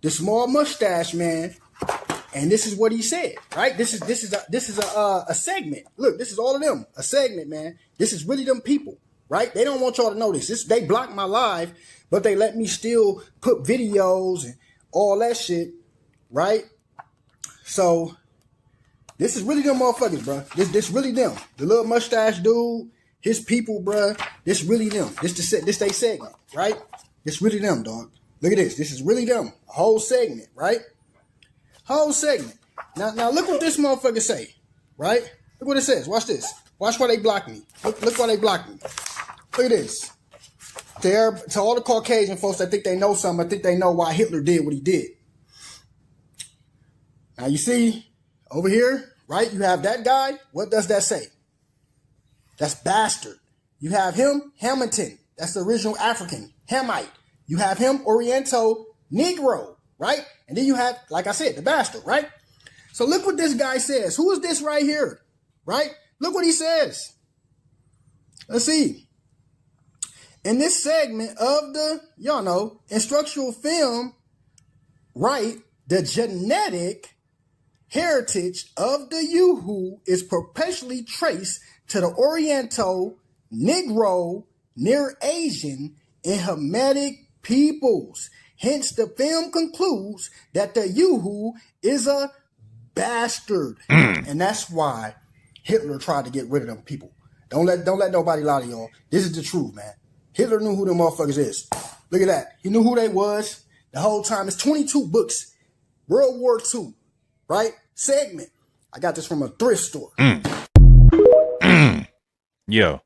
mustache man. And this is what he said, right? This is a segment. Look, this is all of them. A segment, man. This is really them people, right? They don't want y'all to know this. They blocked my live, but they let me still put videos and all that shit, right? So this is really them motherfuckers, bro. This really them. The little mustache dude his people, bruh, this really them. This they segment, right? This really them, dog. Look at this. This is really them. A whole segment, right? Whole segment. Now look what this motherfucker say, right? Look what it says. Watch this. Watch why they block me. Look why they block me. Look at this. To all the Caucasian folks that think they know something, I think they know why Hitler did what he did. Now you see over here, right? You have that guy. What does that say? That's bastard. You have him, Hamilton. That's the original African, Hamite. You have him, Oriental, Negro, right? And then you have, like I said, the bastard, right? So look what this guy says. Who is this right here, right? Look what he says. Let's see. In this segment of the, y'all know, instructional film, right, the genetic heritage of the Yuhu is perpetually traced to the Oriental, Negro, Near Asian, and Hamitic peoples. Hence, the film concludes that the Yuhu is a bastard. And that's why Hitler tried to get rid of them people. Don't let nobody lie to y'all. This is the truth, man. Hitler knew who them motherfuckers is. Look at that. He knew who they was the whole time. It's 22 books. World War II, right? Segment. I got this from a thrift store. Yo.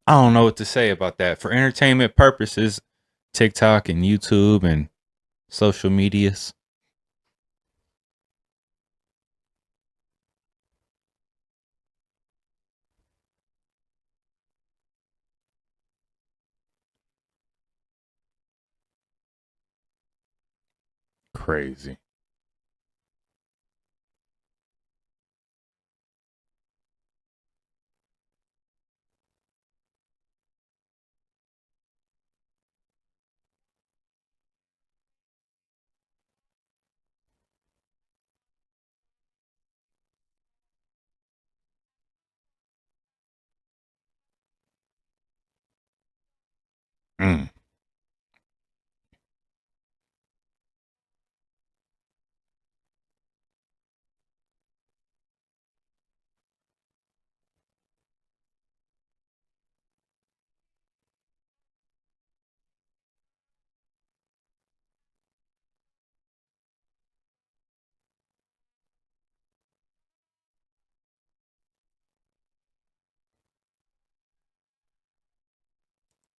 I don't know what to say about that. For entertainment purposes, TikTok and YouTube and social medias. Crazy. Mm.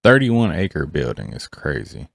$31-acre building is crazy.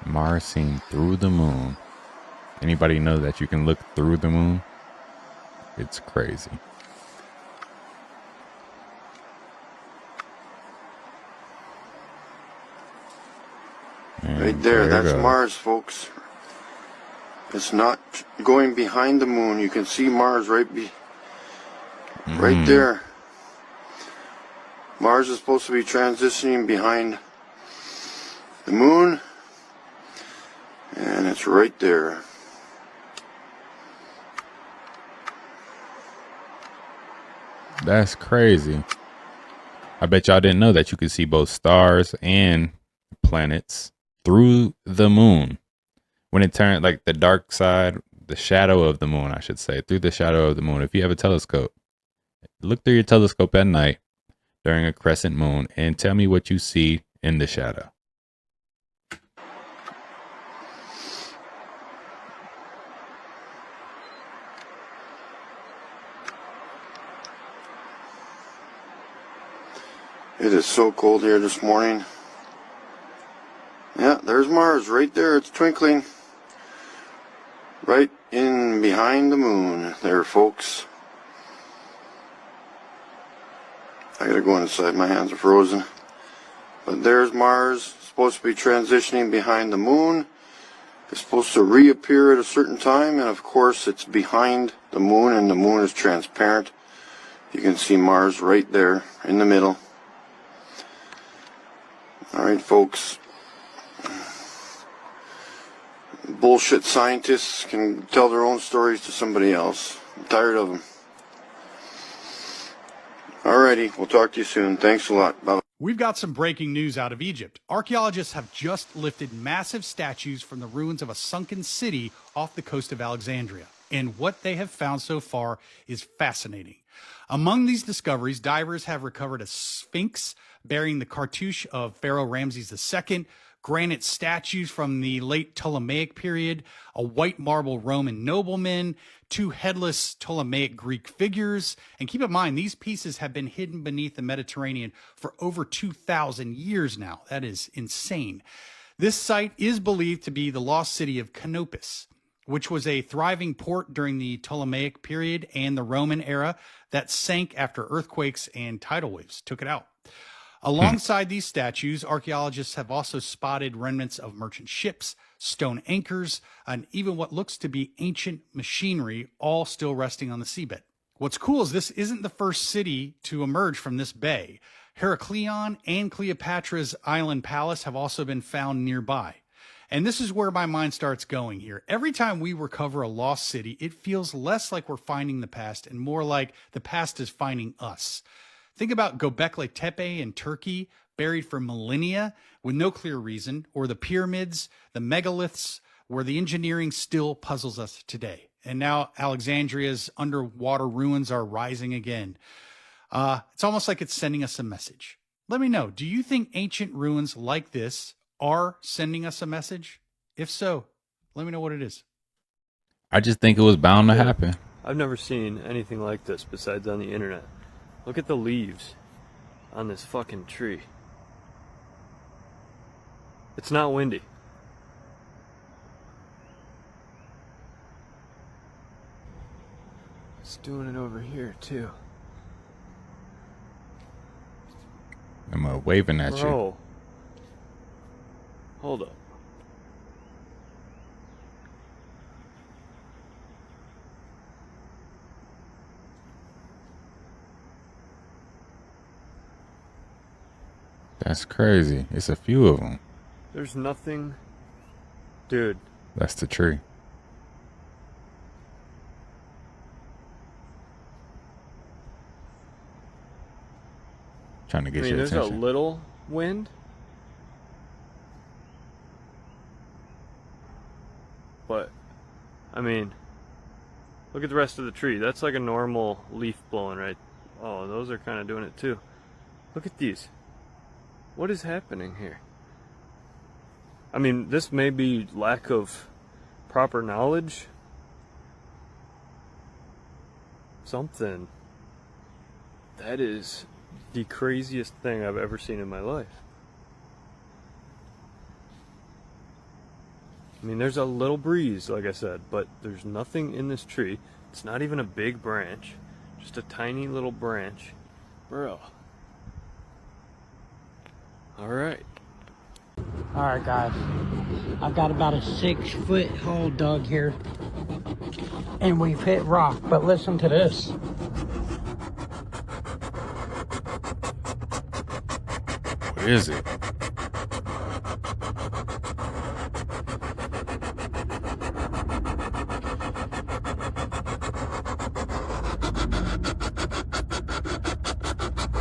Mars seen through the moon. Anybody know that you can look through the moon? It's crazy. And right there, that's Mars, folks. It's not going behind the moon. You can see Mars right there. Mars is supposed to be transitioning behind the moon, and it's right there. That's crazy. I bet y'all didn't know that you could see both stars and planets through the moon. When it turned like the dark side, the shadow of the moon, I should say, through the shadow of the moon. If you have a telescope, look through your telescope at night during a crescent moon and tell me what you see in the shadow. It is so cold here this morning. Yeah, there's Mars right there. It's twinkling right in behind the moon there, folks. I gotta go inside. My hands are frozen. But there's Mars. It's supposed to be transitioning behind the moon. It's supposed to reappear at a certain time, and of course it's behind the moon, and the moon is transparent. You can see Mars right there in the middle. All right, folks. Bullshit scientists can tell their own stories to somebody else. I'm tired of them. Alrighty, we'll talk to you soon. Thanks a lot. Bye. We've got some breaking news out of Egypt. Archaeologists have just lifted massive statues from the ruins of a sunken city off the coast of Alexandria. And what they have found so far is fascinating. Among these discoveries, divers have recovered a sphinx bearing the cartouche of Pharaoh Ramses II, granite statues from the late Ptolemaic period, a white marble Roman nobleman, 2 headless Ptolemaic Greek figures. And keep in mind, these pieces have been hidden beneath the Mediterranean for over 2,000 years now. That is insane. This site is believed to be the lost city of Canopus, which was a thriving port during the Ptolemaic period and the Roman era that sank after earthquakes and tidal waves took it out. Alongside these statues, archaeologists have also spotted remnants of merchant ships, stone anchors, and even what looks to be ancient machinery, all still resting on the seabed. What's cool is this isn't the first city to emerge from this bay. Heraklion and Cleopatra's Island Palace have also been found nearby. And this is where my mind starts going here. Every time we recover a lost city, it feels less like we're finding the past and more like the past is finding us. Think about Göbekli Tepe in Turkey, buried for millennia with no clear reason, or the pyramids, the megaliths, where the engineering still puzzles us today. And now Alexandria's underwater ruins are rising again. It's almost like it's sending us a message. Let me know, do you think ancient ruins like this are sending us a message? If so, let me know what it is. I just think it was bound to happen. I've never seen anything like this besides on the internet. Look at the leaves on this fucking tree. It's not windy. It's doing it over here too. I'm waving at you. Hold up. That's crazy. It's a few of them. There's nothing. Dude. That's the tree. Trying to get your attention. There's a little wind. But, I mean, look at the rest of the tree. That's like a normal leaf blowing, right? Oh, those are kind of doing it too. Look at these. What is happening here? I mean, this may be lack of proper knowledge. Something. That is the craziest thing I've ever seen in my life. I mean, there's a little breeze, like I said, but there's nothing in this tree. It's not even a big branch. Just a tiny little branch. Bro. Alright. Alright guys, I've got about a 6-foot hole dug here, and we've hit rock, but listen to this. What is it?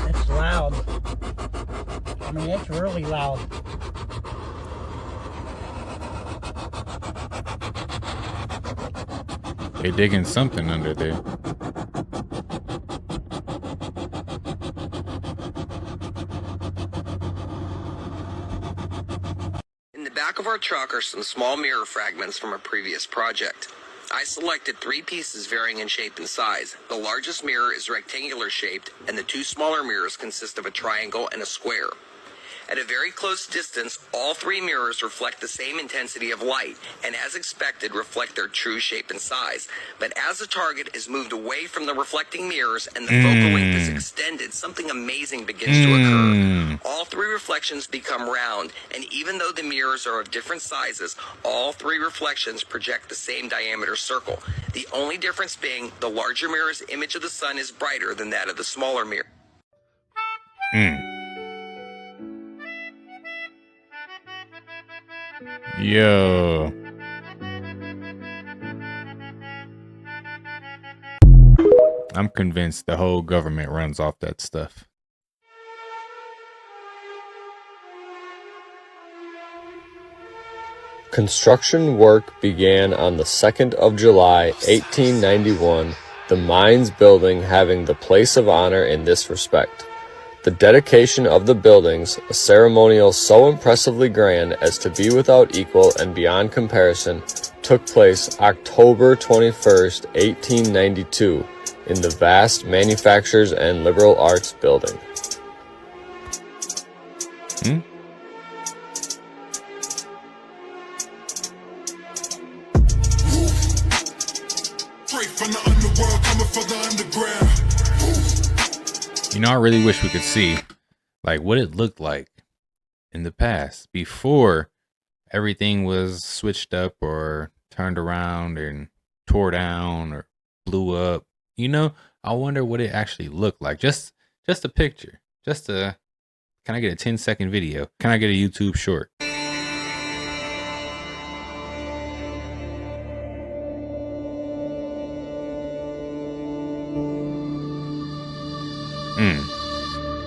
It's loud. I mean, it's really loud. They're digging something under there. In the back of our truck are some small mirror fragments from a previous project. I selected 3 pieces varying in shape and size. The largest mirror is rectangular shaped, and the 2 smaller mirrors consist of a triangle and a square. At a very close distance, all three mirrors reflect the same intensity of light, and as expected, reflect their true shape and size. But as the target is moved away from the reflecting mirrors and the focal length is extended, something amazing begins to occur. All three reflections become round, and even though the mirrors are of different sizes, all three reflections project the same diameter circle. The only difference being the larger mirror's image of the sun is brighter than that of the smaller mirror. Yo. I'm convinced the whole government runs off that stuff. Construction work began on the 2nd of July, 1891, the Mines Building having the place of honor in this respect. The dedication of the buildings, a ceremonial so impressively grand as to be without equal and beyond comparison, took place October 21st, 1892, in the vast Manufactures and Liberal Arts Building. You know, I really wish we could see like what it looked like in the past before everything was switched up or turned around and tore down or blew up. You know, I wonder what it actually looked like. Just a picture. Can I get a 10-second video? Can I get a YouTube short?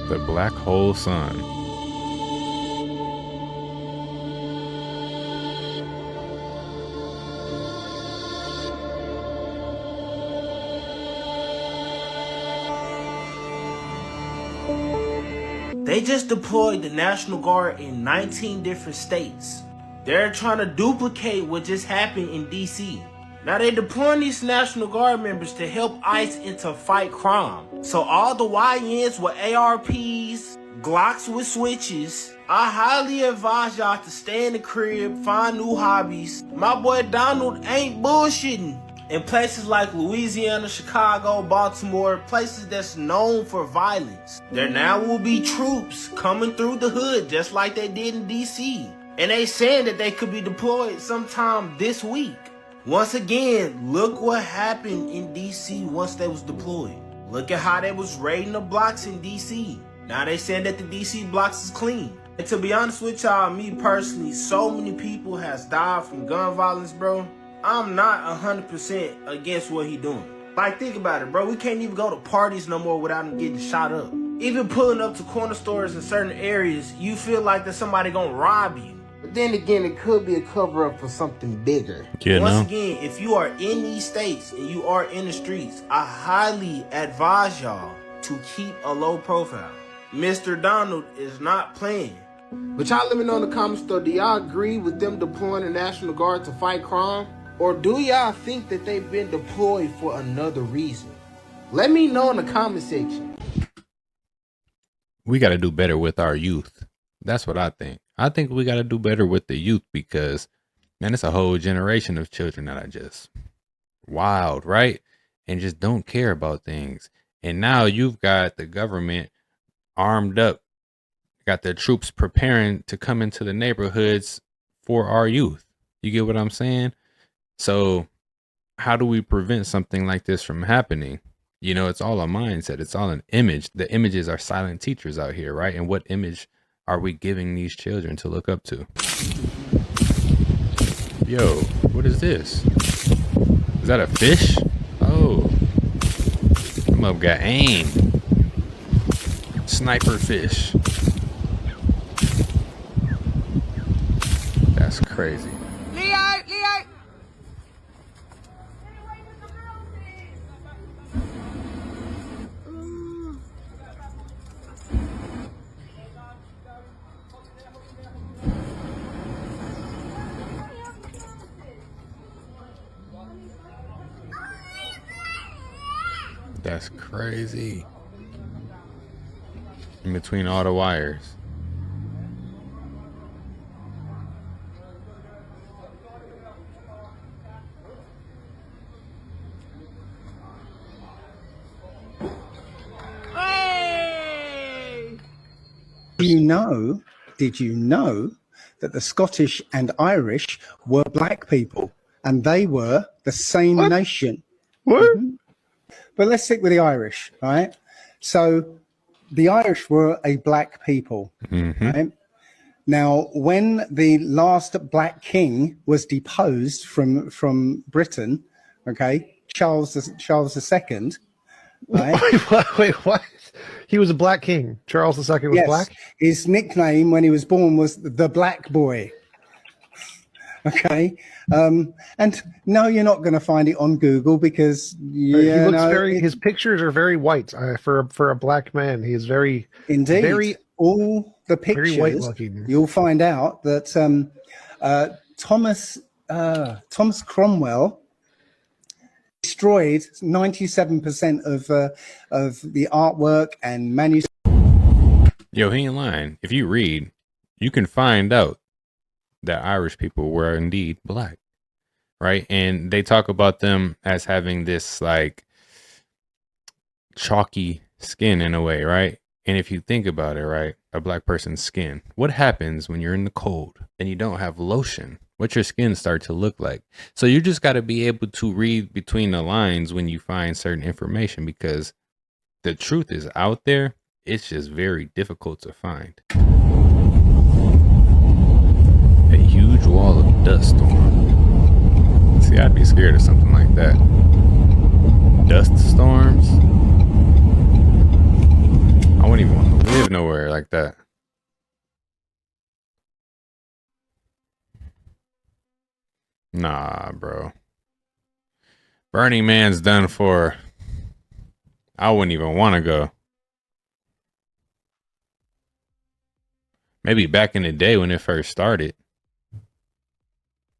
The black hole sun. They just deployed the National Guard in 19 different states. They're trying to duplicate what just happened in DC. Now they're deploying these National Guard members to help ICE and to fight crime. So all the YNs with ARPs, Glocks with switches, I highly advise y'all to stay in the crib, find new hobbies. My boy Donald ain't bullshitting. In places like Louisiana, Chicago, Baltimore, places that's known for violence, there now will be troops coming through the hood just like they did in DC. And they saying that they could be deployed sometime this week. Once again, look what happened in DC once they was deployed. Look at how they was raiding the blocks in DC. Now they saying that the DC blocks is clean. And to be honest with y'all, me personally, so many people has died from gun violence, bro. I'm not 100% against what he doing. Like, think about it, bro. We can't even go to parties no more without him getting shot up. Even pulling up to corner stores in certain areas, you feel like that somebody gonna rob you. But then again, it could be a cover-up for something bigger. Once again, if you are in these states and you are in the streets, I highly advise y'all to keep a low profile. Mr. Donald is not playing. But y'all let me know in the comments though, do y'all agree with them deploying the National Guard to fight crime? Or do y'all think that they've been deployed for another reason? Let me know in the comment section. We got to do better with our youth. That's what I think. I think we got to do better with the youth because, man, it's a whole generation of children that are just wild, right? And just don't care about things. And now you've got the government armed up, got their troops preparing to come into the neighborhoods for our youth. You get what I'm saying? So how do we prevent something like this from happening? You know, it's all a mindset. It's all an image. The images are silent teachers out here, right? And what image are we giving these children to look up to? Yo, what is this? Is that a fish? Oh, some of them got aim. Sniper fish. That's crazy. Leo! That's crazy. In between all the wires. Did you know that the Scottish and Irish were black people and they were the same nation? What? But let's stick with the Irish, right? So the Irish were a black people, right? Now, when the last black king was deposed from Britain, okay, Charles II, right? Wait, what? He was a black king. Charles II was black? His nickname when he was born was the Black Boy. Okay. And no, you're not going to find it on Google because his pictures are very white for a black man. He is very all the pictures. Very white looking. You'll find out that Thomas Cromwell destroyed 97% of the artwork and manuscripts. Yo, he ain't lying. If you read, you can find out that Irish people were indeed black, right? And they talk about them as having this like chalky skin in a way, right? And if you think about it, right, a black person's skin, what happens when you're in the cold and you don't have lotion? What's your skin start to look like? So you just got to be able to read between the lines when you find certain information, because the truth is out there. It's just very difficult to find. A huge wall of dust storm. See, I'd be scared of something like that. Dust storms? I wouldn't even want to live nowhere like that. Nah, bro. Burning Man's done for. I wouldn't even want to go. Maybe back in the day when it first started.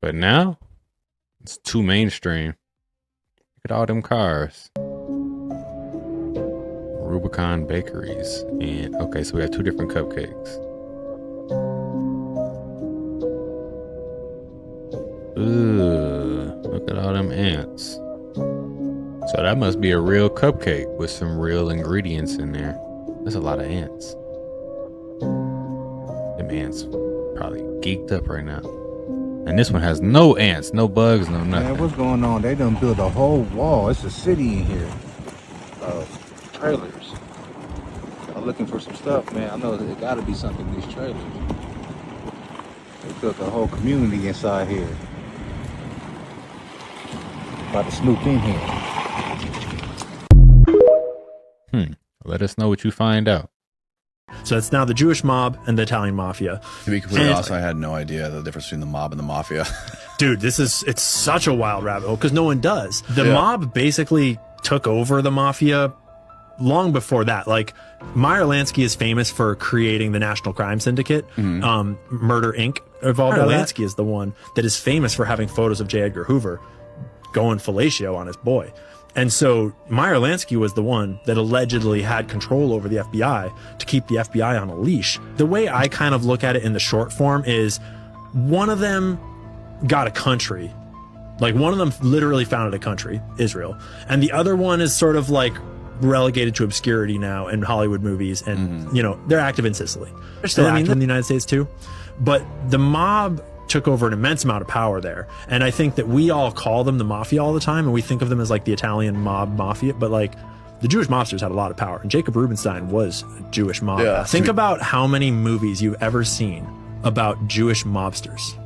But now, it's too mainstream. Look at all them cars. Rubicon Bakeries. And okay, so we have two different cupcakes. Ooh, look at all them ants. So that must be a real cupcake with some real ingredients in there. There's a lot of ants. Them ants probably geeked up right now. And this one has no ants, no bugs, no nothing. Man, what's going on? They done built a whole wall. It's a city in here of trailers. I'm looking for some stuff, man. I know there gotta be something in these trailers. They built a whole community inside here. About to snoop in here. Let us know what you find out. So it's now the Jewish mob and the Italian mafia. To be completely honest, I had no idea the difference between the mob and the mafia. Dude, it's such a wild rabbit hole because no one does. The mob basically took over the mafia long before that. Like, Meyer Lansky is famous for creating the National Crime Syndicate. Murder Inc. Meyer Lansky is the one that is famous for having photos of J. Edgar Hoover going fellatio on his boy. And so Meyer Lansky was the one that allegedly had control over the FBI to keep the FBI on a leash. The way I kind of look at it in the short form is one of them got a country. Like, one of them literally founded a country, Israel. And the other one is sort of like relegated to obscurity now in Hollywood movies. And, you know, they're active in Sicily. They're still active in the United States too. But the mob took over an immense amount of power there. And I think that we all call them the mafia all the time, and we think of them as like the Italian mob mafia, but like the Jewish mobsters had a lot of power, and Jacob Rubenstein was a Jewish mob. Yeah, think about how many movies you've ever seen about Jewish mobsters.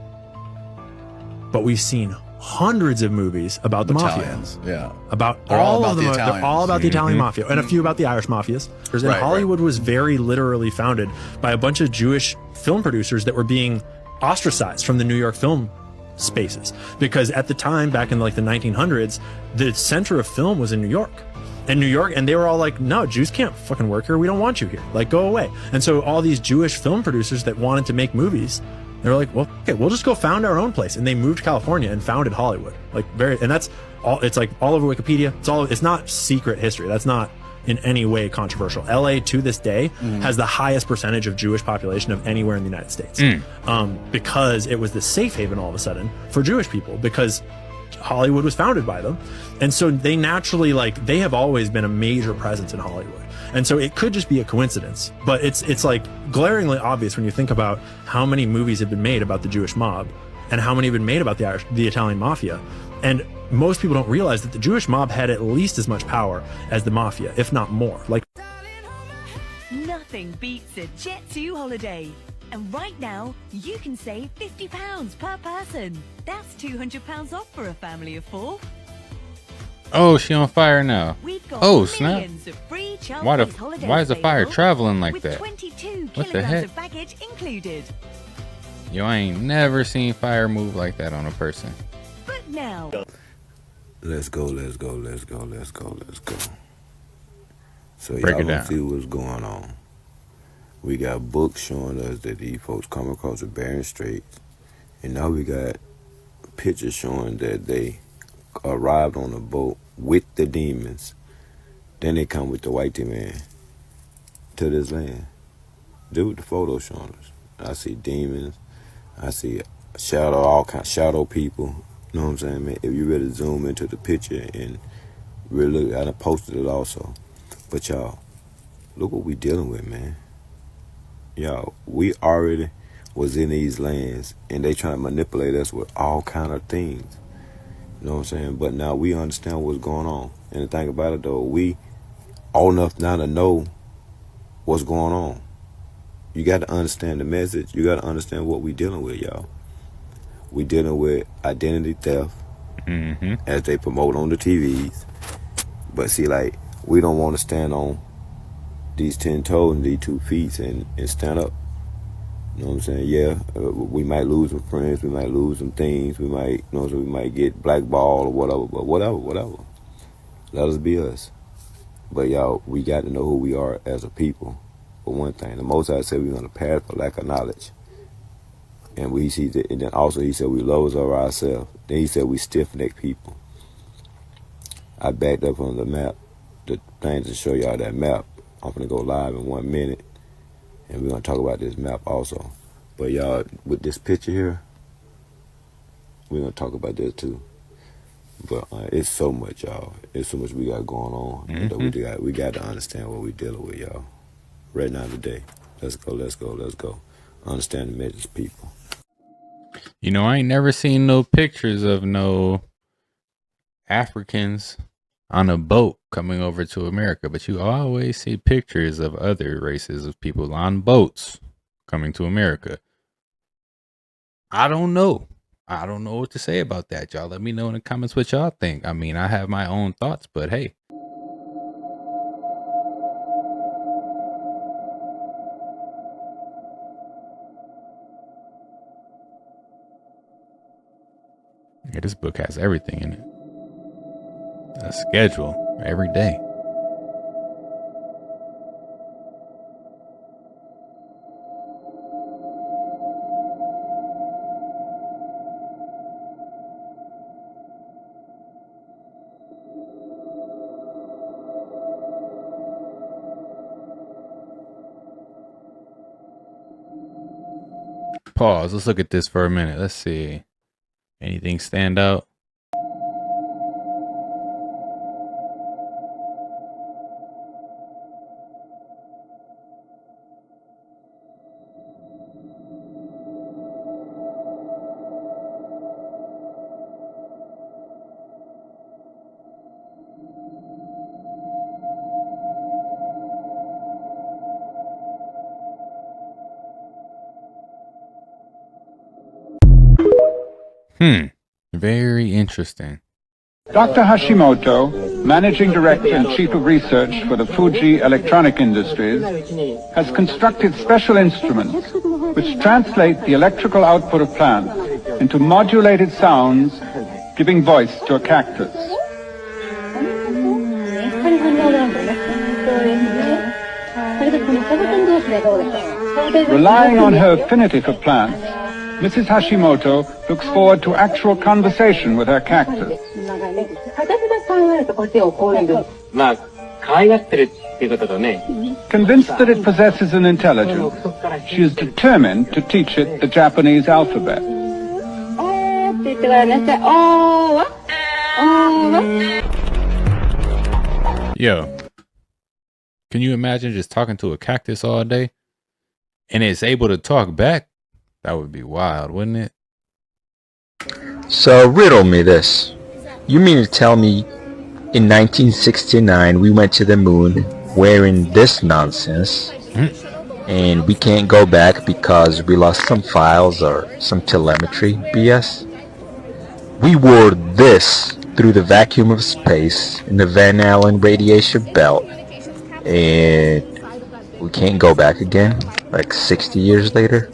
But we've seen hundreds of movies about the Italians, mafia. Yeah. About They're all all of about them. the They're Italians. all about the Italian mafia, and a few about the Irish mafias. And Hollywood was very literally founded by a bunch of Jewish film producers that were being ostracized from the New York film spaces, because at the time, back in like the 1900s, the center of film was in New York. And they were all like, no, Jews can't fucking work here. We don't want you here. Like, go away. And so all these Jewish film producers that wanted to make movies, they were like, well, okay, we'll just go found our own place. And they moved to California and founded Hollywood. And that's all. It's like all over Wikipedia. It's not secret history. That's not in any way controversial. LA to this day has the highest percentage of Jewish population of anywhere in the United States, because it was the safe haven all of a sudden for Jewish people, because Hollywood was founded by them. And so they naturally, like, they have always been a major presence in Hollywood. And so it could just be a coincidence, but it's like glaringly obvious when you think about how many movies have been made about the Jewish mob and how many have been made about the Italian mafia. And most people don't realize that the Jewish mob had at least as much power as the mafia, if not more. Like, nothing beats a Jet2 holiday. And right now, you can save £50 per person. That's £200 off for a family of 4. Oh, she on fire now. Oh, snap. Free Why is the fire traveling like that? 22 What the heck? of baggage included. Yo, I ain't never seen fire move like that on a person. But now, let's go. So Break y'all it gonna down. see what's going on. We got books showing us that these folks come across the Bering Straits, and now we got pictures showing that they arrived on a boat with the demons. Then they come with the white man to this land. Dude, the photo showing us. I see demons. I see shadow, all kind of shadow people. You know what I'm saying, man? If you really zoom into the picture and really look, I done posted it also. But y'all, look what we dealing with, man. Y'all, we already was in these lands, and they trying to manipulate us with all kind of things. You know what I'm saying? But now we understand what's going on. And the thing about it, though, we old enough now to know what's going on. You got to understand the message. You got to understand what we dealing with, y'all. We dealing with identity theft, as they promote on the TVs. But see, like, we don't want to stand on these 10 toes and these 2 feet and stand up. You know what I'm saying? Yeah, we might lose some friends, we might lose some things, we might, you know, so we might get blackballed or whatever, but whatever. Let us be us. But y'all, we got to know who we are as a people. For one thing, the Most High said we're on a path for lack of knowledge. And we see that, and then also he said we lowers over ourselves. Then he said we stiff-necked people. I backed up on the map, the thing to show y'all that map. I'm gonna go live in 1 minute, and we're gonna talk about this map also. But y'all, with this picture here, we're gonna talk about this too. But it's so much, y'all. It's so much we got going on. That we got to understand what we dealing with, y'all. Right now today. Let's go. Understand the message, people. You know, I ain't never seen no pictures of no Africans on a boat coming over to America, but you always see pictures of other races of people on boats coming to America. I don't know what to say about that. Y'all let me know in the comments what y'all think. I mean, I have my own thoughts, but hey. Yeah, this book has everything in it. A schedule every day. Pause. Let's look at this for a minute. Let's see. Anything stand out? Very interesting. Dr. Hashimoto, Managing Director and Chief of Research for the Fuji Electronic Industries, has constructed special instruments which translate the electrical output of plants into modulated sounds, giving voice to a cactus. Relying on her affinity for plants, Mrs. Hashimoto looks forward to actual conversation with her cactus. Convinced that it possesses an intelligence, she is determined to teach it the Japanese alphabet. Yo, can you imagine just talking to a cactus all day and it's able to talk back? That would be wild, wouldn't it? So riddle me this. You mean to tell me in 1969 we went to the moon wearing this nonsense and we can't go back because we lost some files or some telemetry BS? We wore this through the vacuum of space in the Van Allen radiation belt and we can't go back again like 60 years later?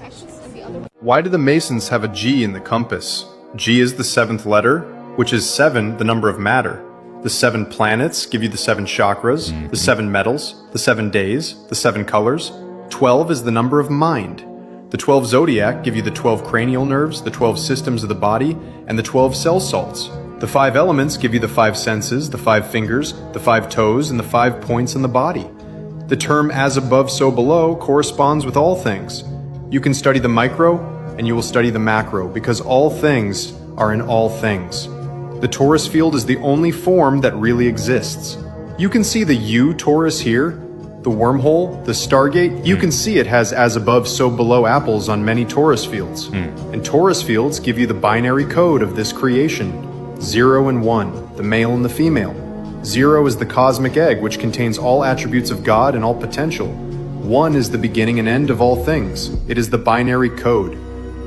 Why do the Masons have a G in the compass? G is the 7th letter, which is 7, the number of matter. The 7 planets give you the 7 chakras, the 7 metals, the 7 days, the 7 colors. 12 is the number of mind. The 12 zodiac give you the 12 cranial nerves, the 12 systems of the body, and the 12 cell salts. The 5 elements give you the 5 senses, the 5 fingers, the 5 toes, and the 5 points in the body. The term as above, so below corresponds with all things. You can study the micro, and you will study the macro, because all things are in all things. The torus field is the only form that really exists. You can see the U torus here, the wormhole, the Stargate. You can see it has as above, so below apples on many torus fields. And torus fields give you the binary code of this creation. 0 and 1, the male and the female. 0 is the cosmic egg, which contains all attributes of God and all potential. 1 is the beginning and end of all things. It is the binary code.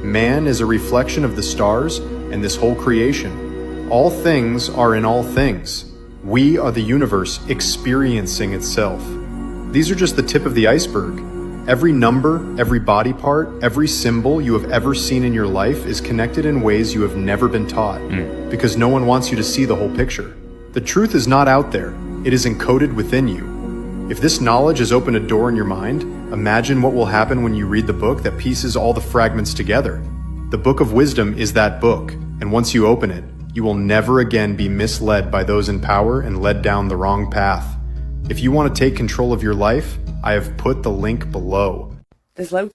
Man is a reflection of the stars and this whole creation. All things are in all things. We are the universe experiencing itself. These are just the tip of the iceberg. Every number, every body part, every symbol you have ever seen in your life is connected in ways you have never been taught, because no one wants you to see the whole picture. The truth is not out there. It is encoded within you. If this knowledge has opened a door in your mind, imagine what will happen when you read the book that pieces all the fragments together. The Book of Wisdom is that book, and once you open it, you will never again be misled by those in power and led down the wrong path. If you want to take control of your life, I have put the link below. There's loads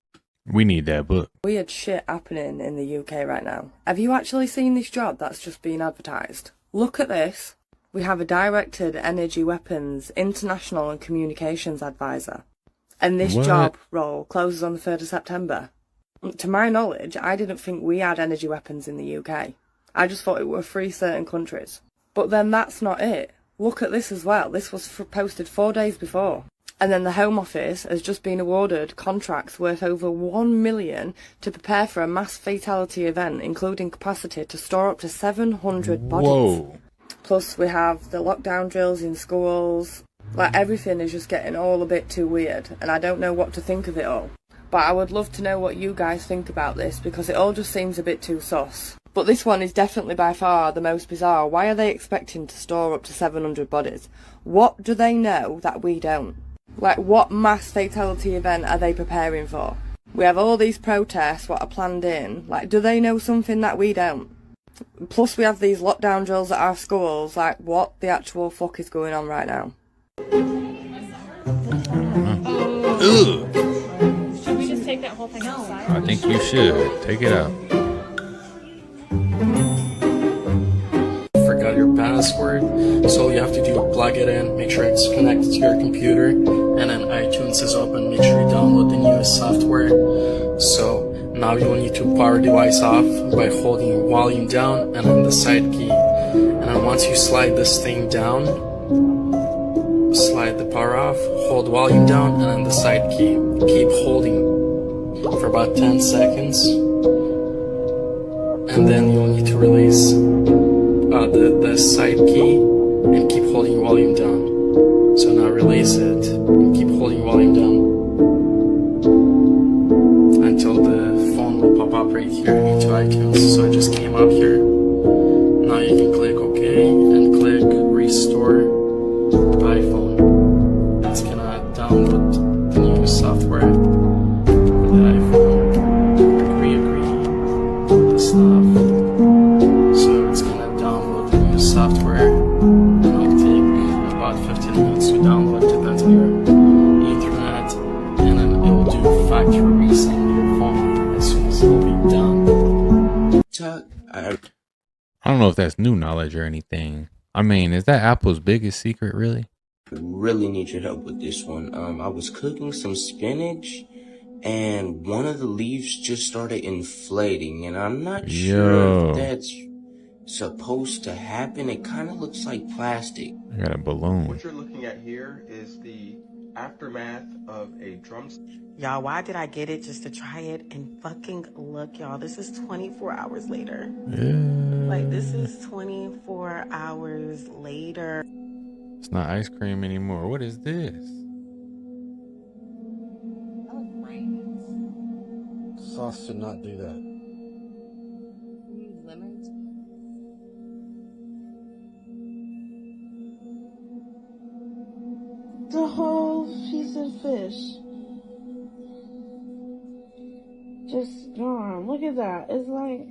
We need that book. weird shit happening in the UK right now. Have you actually seen this job that's just been advertised? Look at this. We have a Directed Energy Weapons International and Communications Advisor. And this What? job role closes on the 3rd of September. To my knowledge, I didn't think we had energy weapons in the UK. I just thought it were free certain countries. But then that's not it. Look at this as well. This was posted 4 days before. And then the Home Office has just been awarded contracts worth over 1 million to prepare for a mass fatality event, including capacity to store up to 700 bodies. Whoa. Plus we have the lockdown drills in schools. Like, everything is just getting all a bit too weird, and I don't know what to think of it all. But I would love to know what you guys think about this, because it all just seems a bit too sus. But this one is definitely by far the most bizarre. Why are they expecting to store up to 700 bodies? What do they know that we don't? Like, what mass fatality event are they preparing for? We have all these protests what are planned in. Like, do they know something that we don't? Plus we have these lockdown drills at our schools. Like, what the actual fuck is going on right now? Ugh. Should we just take that whole thing outside? I think you should. Take it out. Forgot your password, so all you have to do is plug it in, make sure it's connected to your computer, and then iTunes is open. Make sure you download the newest software. So now you'll need to power device off by holding volume down and then the side key. And then once you slide this thing down, slide the power off, hold volume down, and then the side key. Keep holding for about 10 seconds. And then you'll need to release the side key and keep holding volume down. So now release it and keep holding volume down until the phone will pop up right here into iTunes. So it just came up here. Now you can click OK and click Restore iPhone. It's gonna download the new software for the iPhone. Agree the stuff. So it's gonna download the new software, and it'll take about 15 minutes to download it. That's your internet, and then it'll do factory reset on your phone as soon as it'll be done. know if that's new knowledge or anything. I mean, is that Apple's biggest secret, really? Really need your help with this one. I was cooking some spinach and one of the leaves just started inflating, and I'm not sure if that's supposed to happen. It kind of looks like plastic. I got a balloon. What you're looking at here is the aftermath of a drum. Y'all, why did I get it just to try it? And fucking look, y'all, this is 24 hours later. Like, this is 24 hours later. It's not ice cream anymore. What is this? Sauce should not do that. Lemons? The whole piece of fish. Just gone. Look at that. It's like...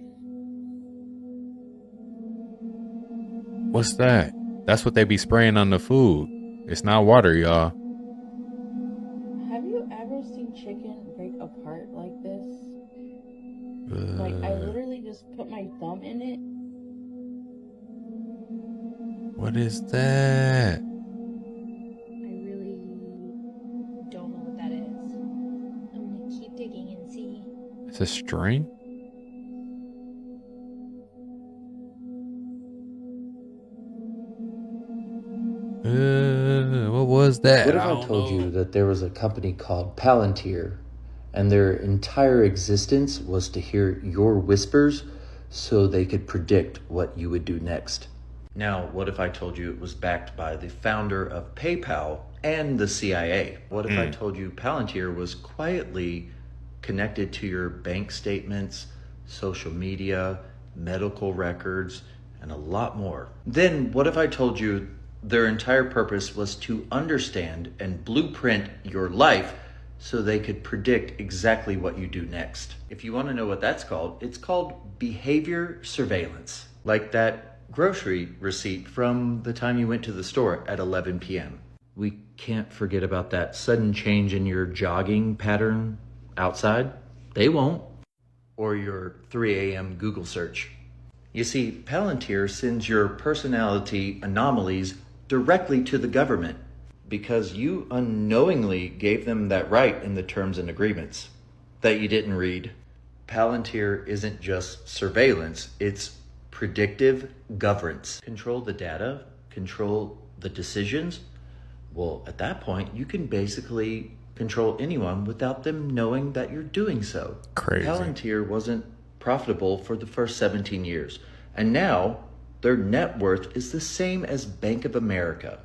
What's that? That's what they be spraying on the food. It's not water, y'all. Have you ever seen chicken break apart like this? Like, I literally just put my thumb in it. What is that? I really don't know what that is. I'm gonna keep digging and see. It's a string? What was that? What if I told you that there was a company called Palantir, and their entire existence was to hear your whispers so they could predict what you would do next? Now, what if I told you it was backed by the founder of PayPal and the CIA? What if I told you Palantir was quietly connected to your bank statements, social media, medical records, and a lot more? Then what if I told you their entire purpose was to understand and blueprint your life so they could predict exactly what you do next? If you want to know what that's called, it's called behavior surveillance. Like that grocery receipt from the time you went to the store at 11 p.m. We can't forget about that sudden change in your jogging pattern outside. They won't. Or your 3 a.m. Google search. You see, Palantir sends your personality anomalies directly to the government because you unknowingly gave them that right in the terms and agreements that you didn't read. Palantir isn't just surveillance, it's predictive governance. Control the data, control the decisions. Well, at that point, you can basically control anyone without them knowing that you're doing so. Crazy. Palantir wasn't profitable for the first 17 years, and now their net worth is the same as Bank of America.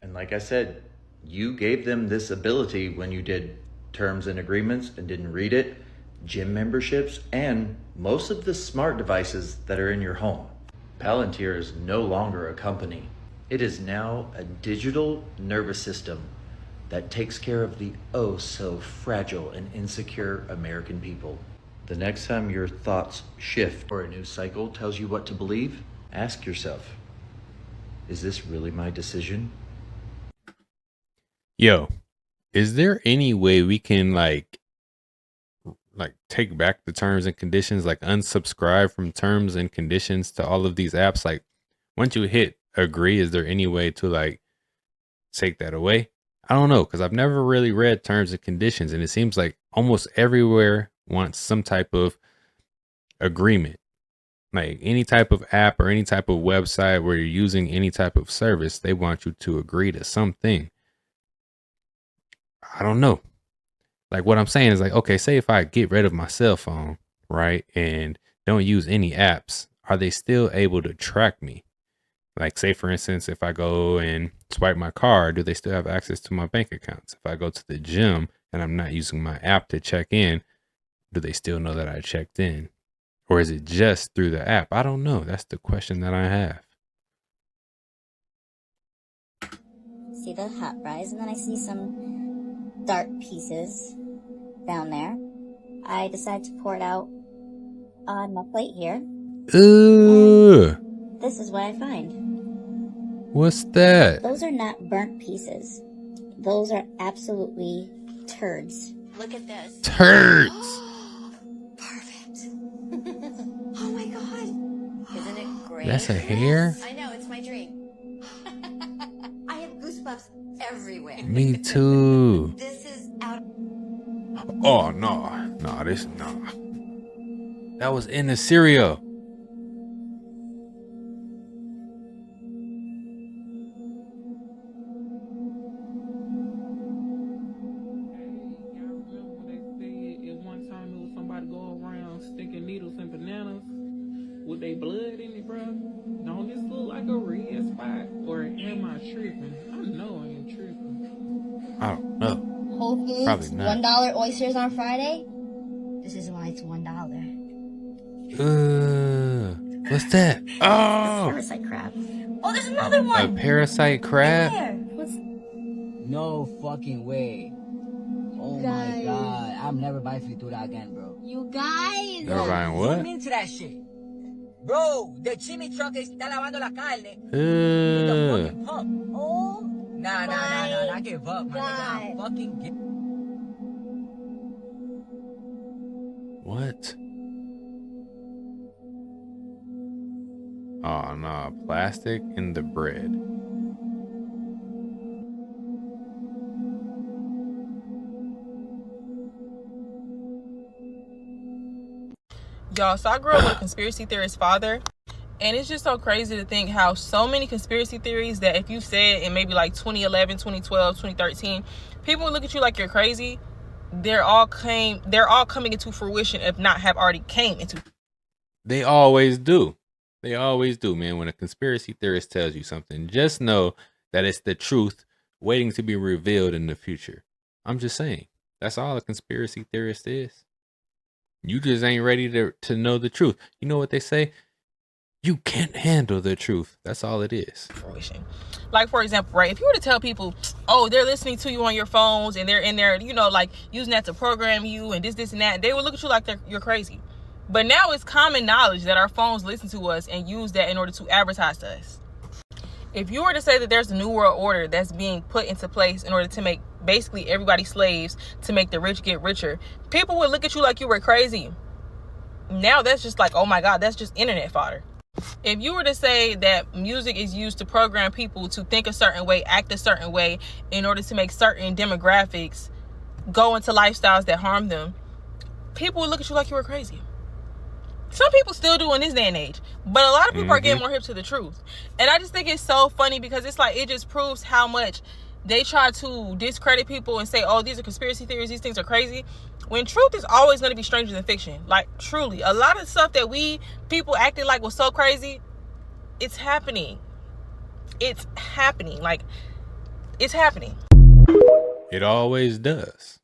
And like I said, you gave them this ability when you did terms and agreements and didn't read it, gym memberships, and most of the smart devices that are in your home. Palantir is no longer a company. It is now a digital nervous system that takes care of the oh so fragile and insecure American people. The next time your thoughts shift or a news cycle tells you what to believe, ask yourself, is this really my decision? Yo, is there any way we can like take back the terms and conditions, like unsubscribe from terms and conditions to all of these apps? Like once you hit agree, is there any way to like take that away? I don't know, because I've never really read terms and conditions, and it seems like almost everywhere wants some type of agreement. Like any type of app or any type of website where you're using any type of service, they want you to agree to something. I don't know. Like what I'm saying is like, okay, say if I get rid of my cell phone, right, and don't use any apps, are they still able to track me? Like say for instance, if I go and swipe my card, do they still have access to my bank accounts? If I go to the gym and I'm not using my app to check in, do they still know that I checked in? Or is it just through the app? I don't know. That's the question that I have. See the hot fries, and then I see some dark pieces down there. I decide to pour it out on my plate here. Ooh. This is what I find. What's that? Those are not burnt pieces. Those are absolutely turds. Look at this. Turds. Perfect. Oh my god. Isn't it great? That's a hair? I know, it's my dream. I have goosebumps everywhere. Me too. This is out. Oh, no. No. That was in the cereal. Sticking needles in bananas with their blood in it, bro. Don't this look like a red spot? Or am I tripping? I know I ain't tripping. I don't know. Whole Foods, Probably not. $1 oysters on Friday. This is why it's $1. What's that? Oh, Parasite crab. Oh, there's another a one. parasite crab? There. What's... No fucking way. Oh my god. I'm never buying fritura again, bro. You guys. Never buying what? Zoom into that shit. Bro, the chimney truck está lavando la carne. Oh. Nah. I give up, my nigga. I'm fucking What? Oh no, plastic in the bread. Y'all, so I grew up with a conspiracy theorist father, and it's just so crazy to think how so many conspiracy theories that if you said in maybe like 2011, 2012, 2013, people would look at you like you're crazy. They're all coming into fruition, if not have already came into. They always do. They always do, man. When a conspiracy theorist tells you something, just know that it's the truth waiting to be revealed in the future. I'm just saying. That's all a conspiracy theorist is. You just ain't ready to know the truth. You know what they say? You can't handle the truth. That's all it is. Fruition. Like, for example, right, if you were to tell people, oh, they're listening to you on your phones and they're in there, you know, like using that to program you and this and that, they would look at you like you're crazy. But now it's common knowledge that our phones listen to us and use that in order to advertise to us. If you were to say that there's a new world order that's being put into place in order to make basically everybody slaves to make the rich get richer, people would look at you like you were crazy. Now that's just like, oh my God, that's just internet fodder. If you were to say that music is used to program people to think a certain way, act a certain way in order to make certain demographics go into lifestyles that harm them, people would look at you like you were crazy. Some people still do in this day and age, but a lot of people are getting more hip to the truth. And I just think it's so funny because it's like, it just proves how much they try to discredit people and say, oh, these are conspiracy theories, these things are crazy, when truth is always going to be stranger than fiction. Like, truly, a lot of stuff that people acted like was so crazy, it's happening. It's happening. Like, it's happening. It always does.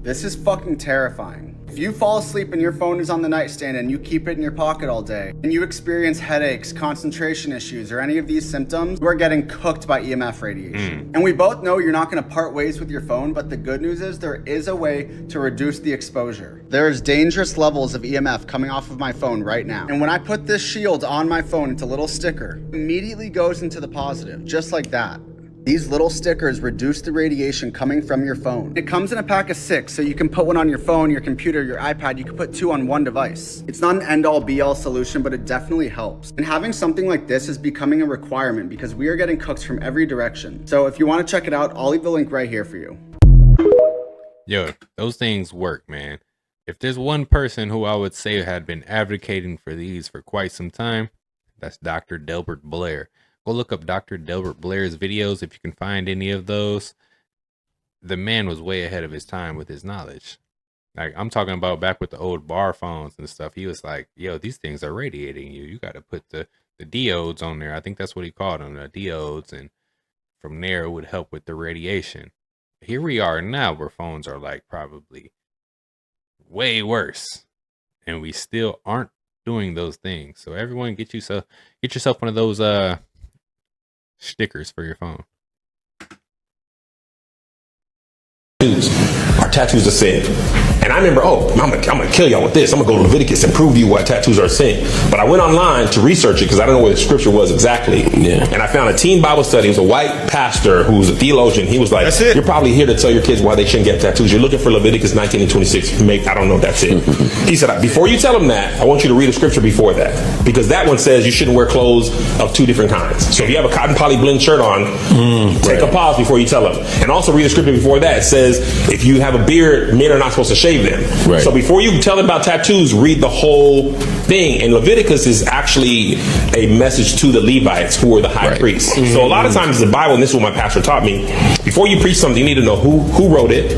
This is fucking terrifying. If you fall asleep and your phone is on the nightstand and you keep it in your pocket all day, and you experience headaches, concentration issues, or any of these symptoms, you are getting cooked by EMF radiation. And we both know you're not gonna part ways with your phone, but the good news is there is a way to reduce the exposure. There's dangerous levels of EMF coming off of my phone right now. And when I put this shield on my phone, it's a little sticker, it immediately goes into the positive, just like that. These little stickers reduce the radiation coming from your phone. It comes in a pack of 6, so you can put one on your phone, your computer, your iPad. You can put 2 on one device. It's not an end-all be-all solution, but it definitely helps. And having something like this is becoming a requirement because we are getting cooked from every direction. So if you want to check it out, I'll leave the link right here for you. Yo, those things work, man. If there's one person who I would say had been advocating for these for quite some time, that's Dr. Delbert Blair. Go look up Dr. Delbert Blair's videos if you can find any of those. The man was way ahead of his time with his knowledge. Like, I'm talking about back with the old bar phones and stuff. He was like, yo, these things are radiating you. You got to put the diodes on there. I think that's what he called them, the diodes. And from there, it would help with the radiation. Here we are now where phones are like probably way worse. And we still aren't doing those things. So everyone get yourself one of those stickers for your phone. Our tattoos are said, and remember, I'm gonna kill y'all with this. I'm gonna go to Leviticus and prove to you why tattoos are a sin. But I went online to research it because I don't know what the scripture was exactly. Yeah. And I found a teen Bible study. It was a white pastor who was a theologian. He was like, you're probably here to tell your kids why they shouldn't get tattoos. You're looking for Leviticus 19 and 26. I don't know if that's it. He said, before you tell them that, I want you to read a scripture before that. Because that one says you shouldn't wear clothes of two different kinds. So if you have a cotton poly blend shirt on, take a pause before you tell them. And also read a scripture before that. It says if you have a beard, men are not supposed to shave them. Right. So before you tell them about tattoos, read the whole thing. And Leviticus is actually a message to the Levites, who are the high priests. So a lot of times the Bible, and this is what my pastor taught me, before you preach something, you need to know who wrote it,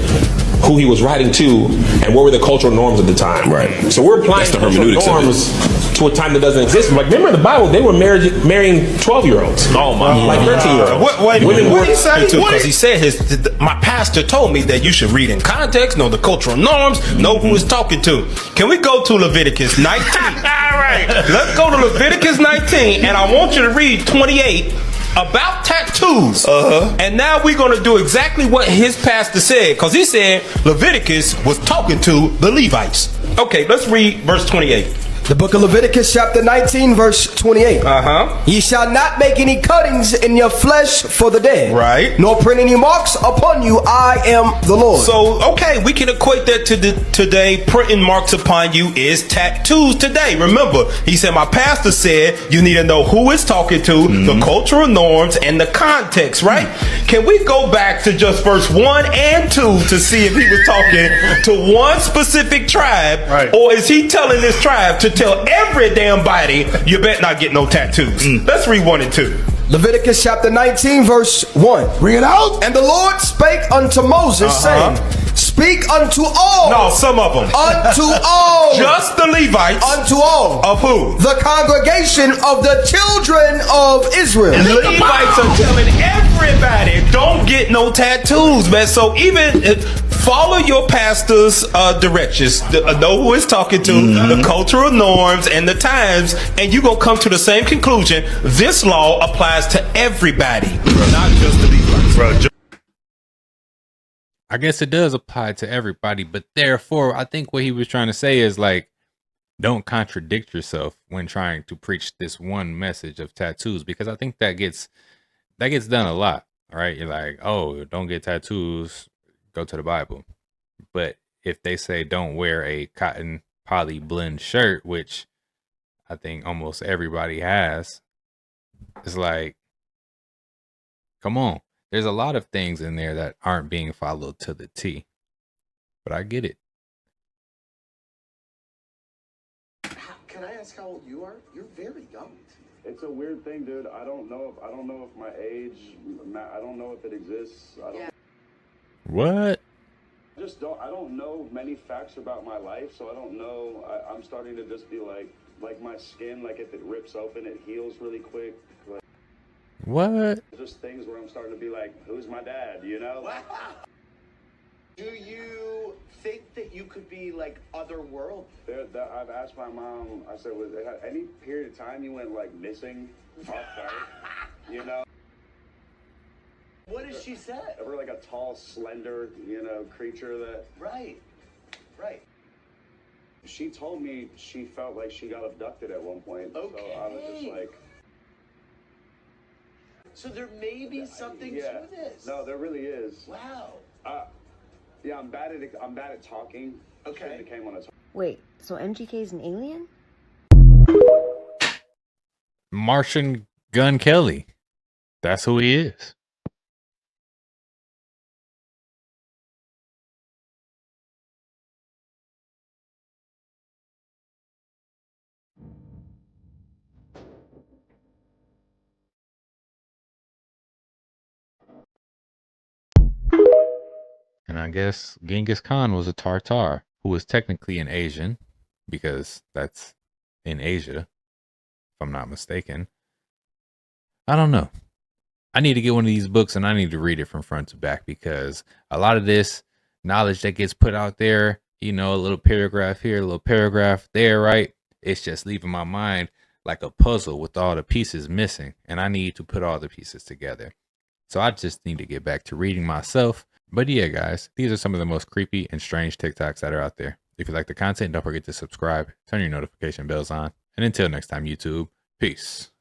who he was writing to, and what were the cultural norms at the time. Right. So we're applying the cultural norms to a time that doesn't exist. Like, remember in the Bible, they were marrying 12-year-olds. Oh my! Like 13-year-olds. What did he say? Because he said my pastor told me that you should read in context, know the cultural norms, know who is talking to. Can we go to Leviticus 19? All right. Let's go to Leviticus 19, and I want you to read 28. About tattoos. And now we're going to do exactly what his pastor said, because he said Leviticus was talking to the Levites. Okay, let's read verse 28. The book of Leviticus chapter 19 verse 28. Ye shall not make any cuttings in your flesh for the dead. Right. Nor print any marks upon you. I am the Lord. So, okay, we can equate that to today. Printing marks upon you is tattoos today. Remember, he said, my pastor said you need to know who is talking to, the cultural norms, and the context, right? Can we go back to just verse 1 and 2 to see if he was talking to one specific tribe, right, or is he telling this tribe to tell every damn body you better not get no tattoos? Let's read 1 and 2. Leviticus chapter 19 verse 1. Bring it out. And the Lord spake unto Moses, saying, Speak unto all. No, some of them. Unto all. Just the Levites. Unto all. Of who? The congregation of the children of Israel. And the Levites are telling everybody, don't get no tattoos, man. So even follow your pastor's directions. Know who is talking to, the cultural norms, and the times, and you're going to come to the same conclusion. This law applies to everybody, not just the Levites. I guess it does apply to everybody, but therefore, I think what he was trying to say is like, don't contradict yourself when trying to preach this one message of tattoos, because I think that gets done a lot. All right, you're like, oh, don't get tattoos, go to the Bible. But if they say don't wear a cotton poly blend shirt, which I think almost everybody has, it's like, come on. There's a lot of things in there that aren't being followed to the T, but I get it. Can I ask how old you are? You're very young. It's a weird thing, dude. I don't know if my age, I don't know if it exists. What? I don't know many facts about my life, so I don't know. I'm starting to just be like my skin, like if it rips open, it heals really quick. Like, what? Just things where I'm starting to be like, who's my dad, you know? Do you think that you could be like otherworld? I've asked my mom, I said, was there any period of time you went like missing off guard, you know? What did she say? Ever like a tall, slender, creature that... Right. She told me she felt like she got abducted at one point. Okay. So I was just like... So there may be something to this. No, there really is. Wow. Yeah, I'm bad at talking. Okay. Wait, so MGK is an alien? Martian Gun Kelly. That's who he is. And I guess Genghis Khan was a Tartar who was technically an Asian, because that's in Asia, if I'm not mistaken. I don't know. I need to get one of these books and I need to read it from front to back, because a lot of this knowledge that gets put out there, a little paragraph here, a little paragraph there, right? It's just leaving my mind like a puzzle with all the pieces missing, and I need to put all the pieces together. So I just need to get back to reading myself, But yeah, guys, these are some of the most creepy and strange TikToks that are out there. If you like the content, don't forget to subscribe, turn your notification bells on. And until next time, YouTube, peace.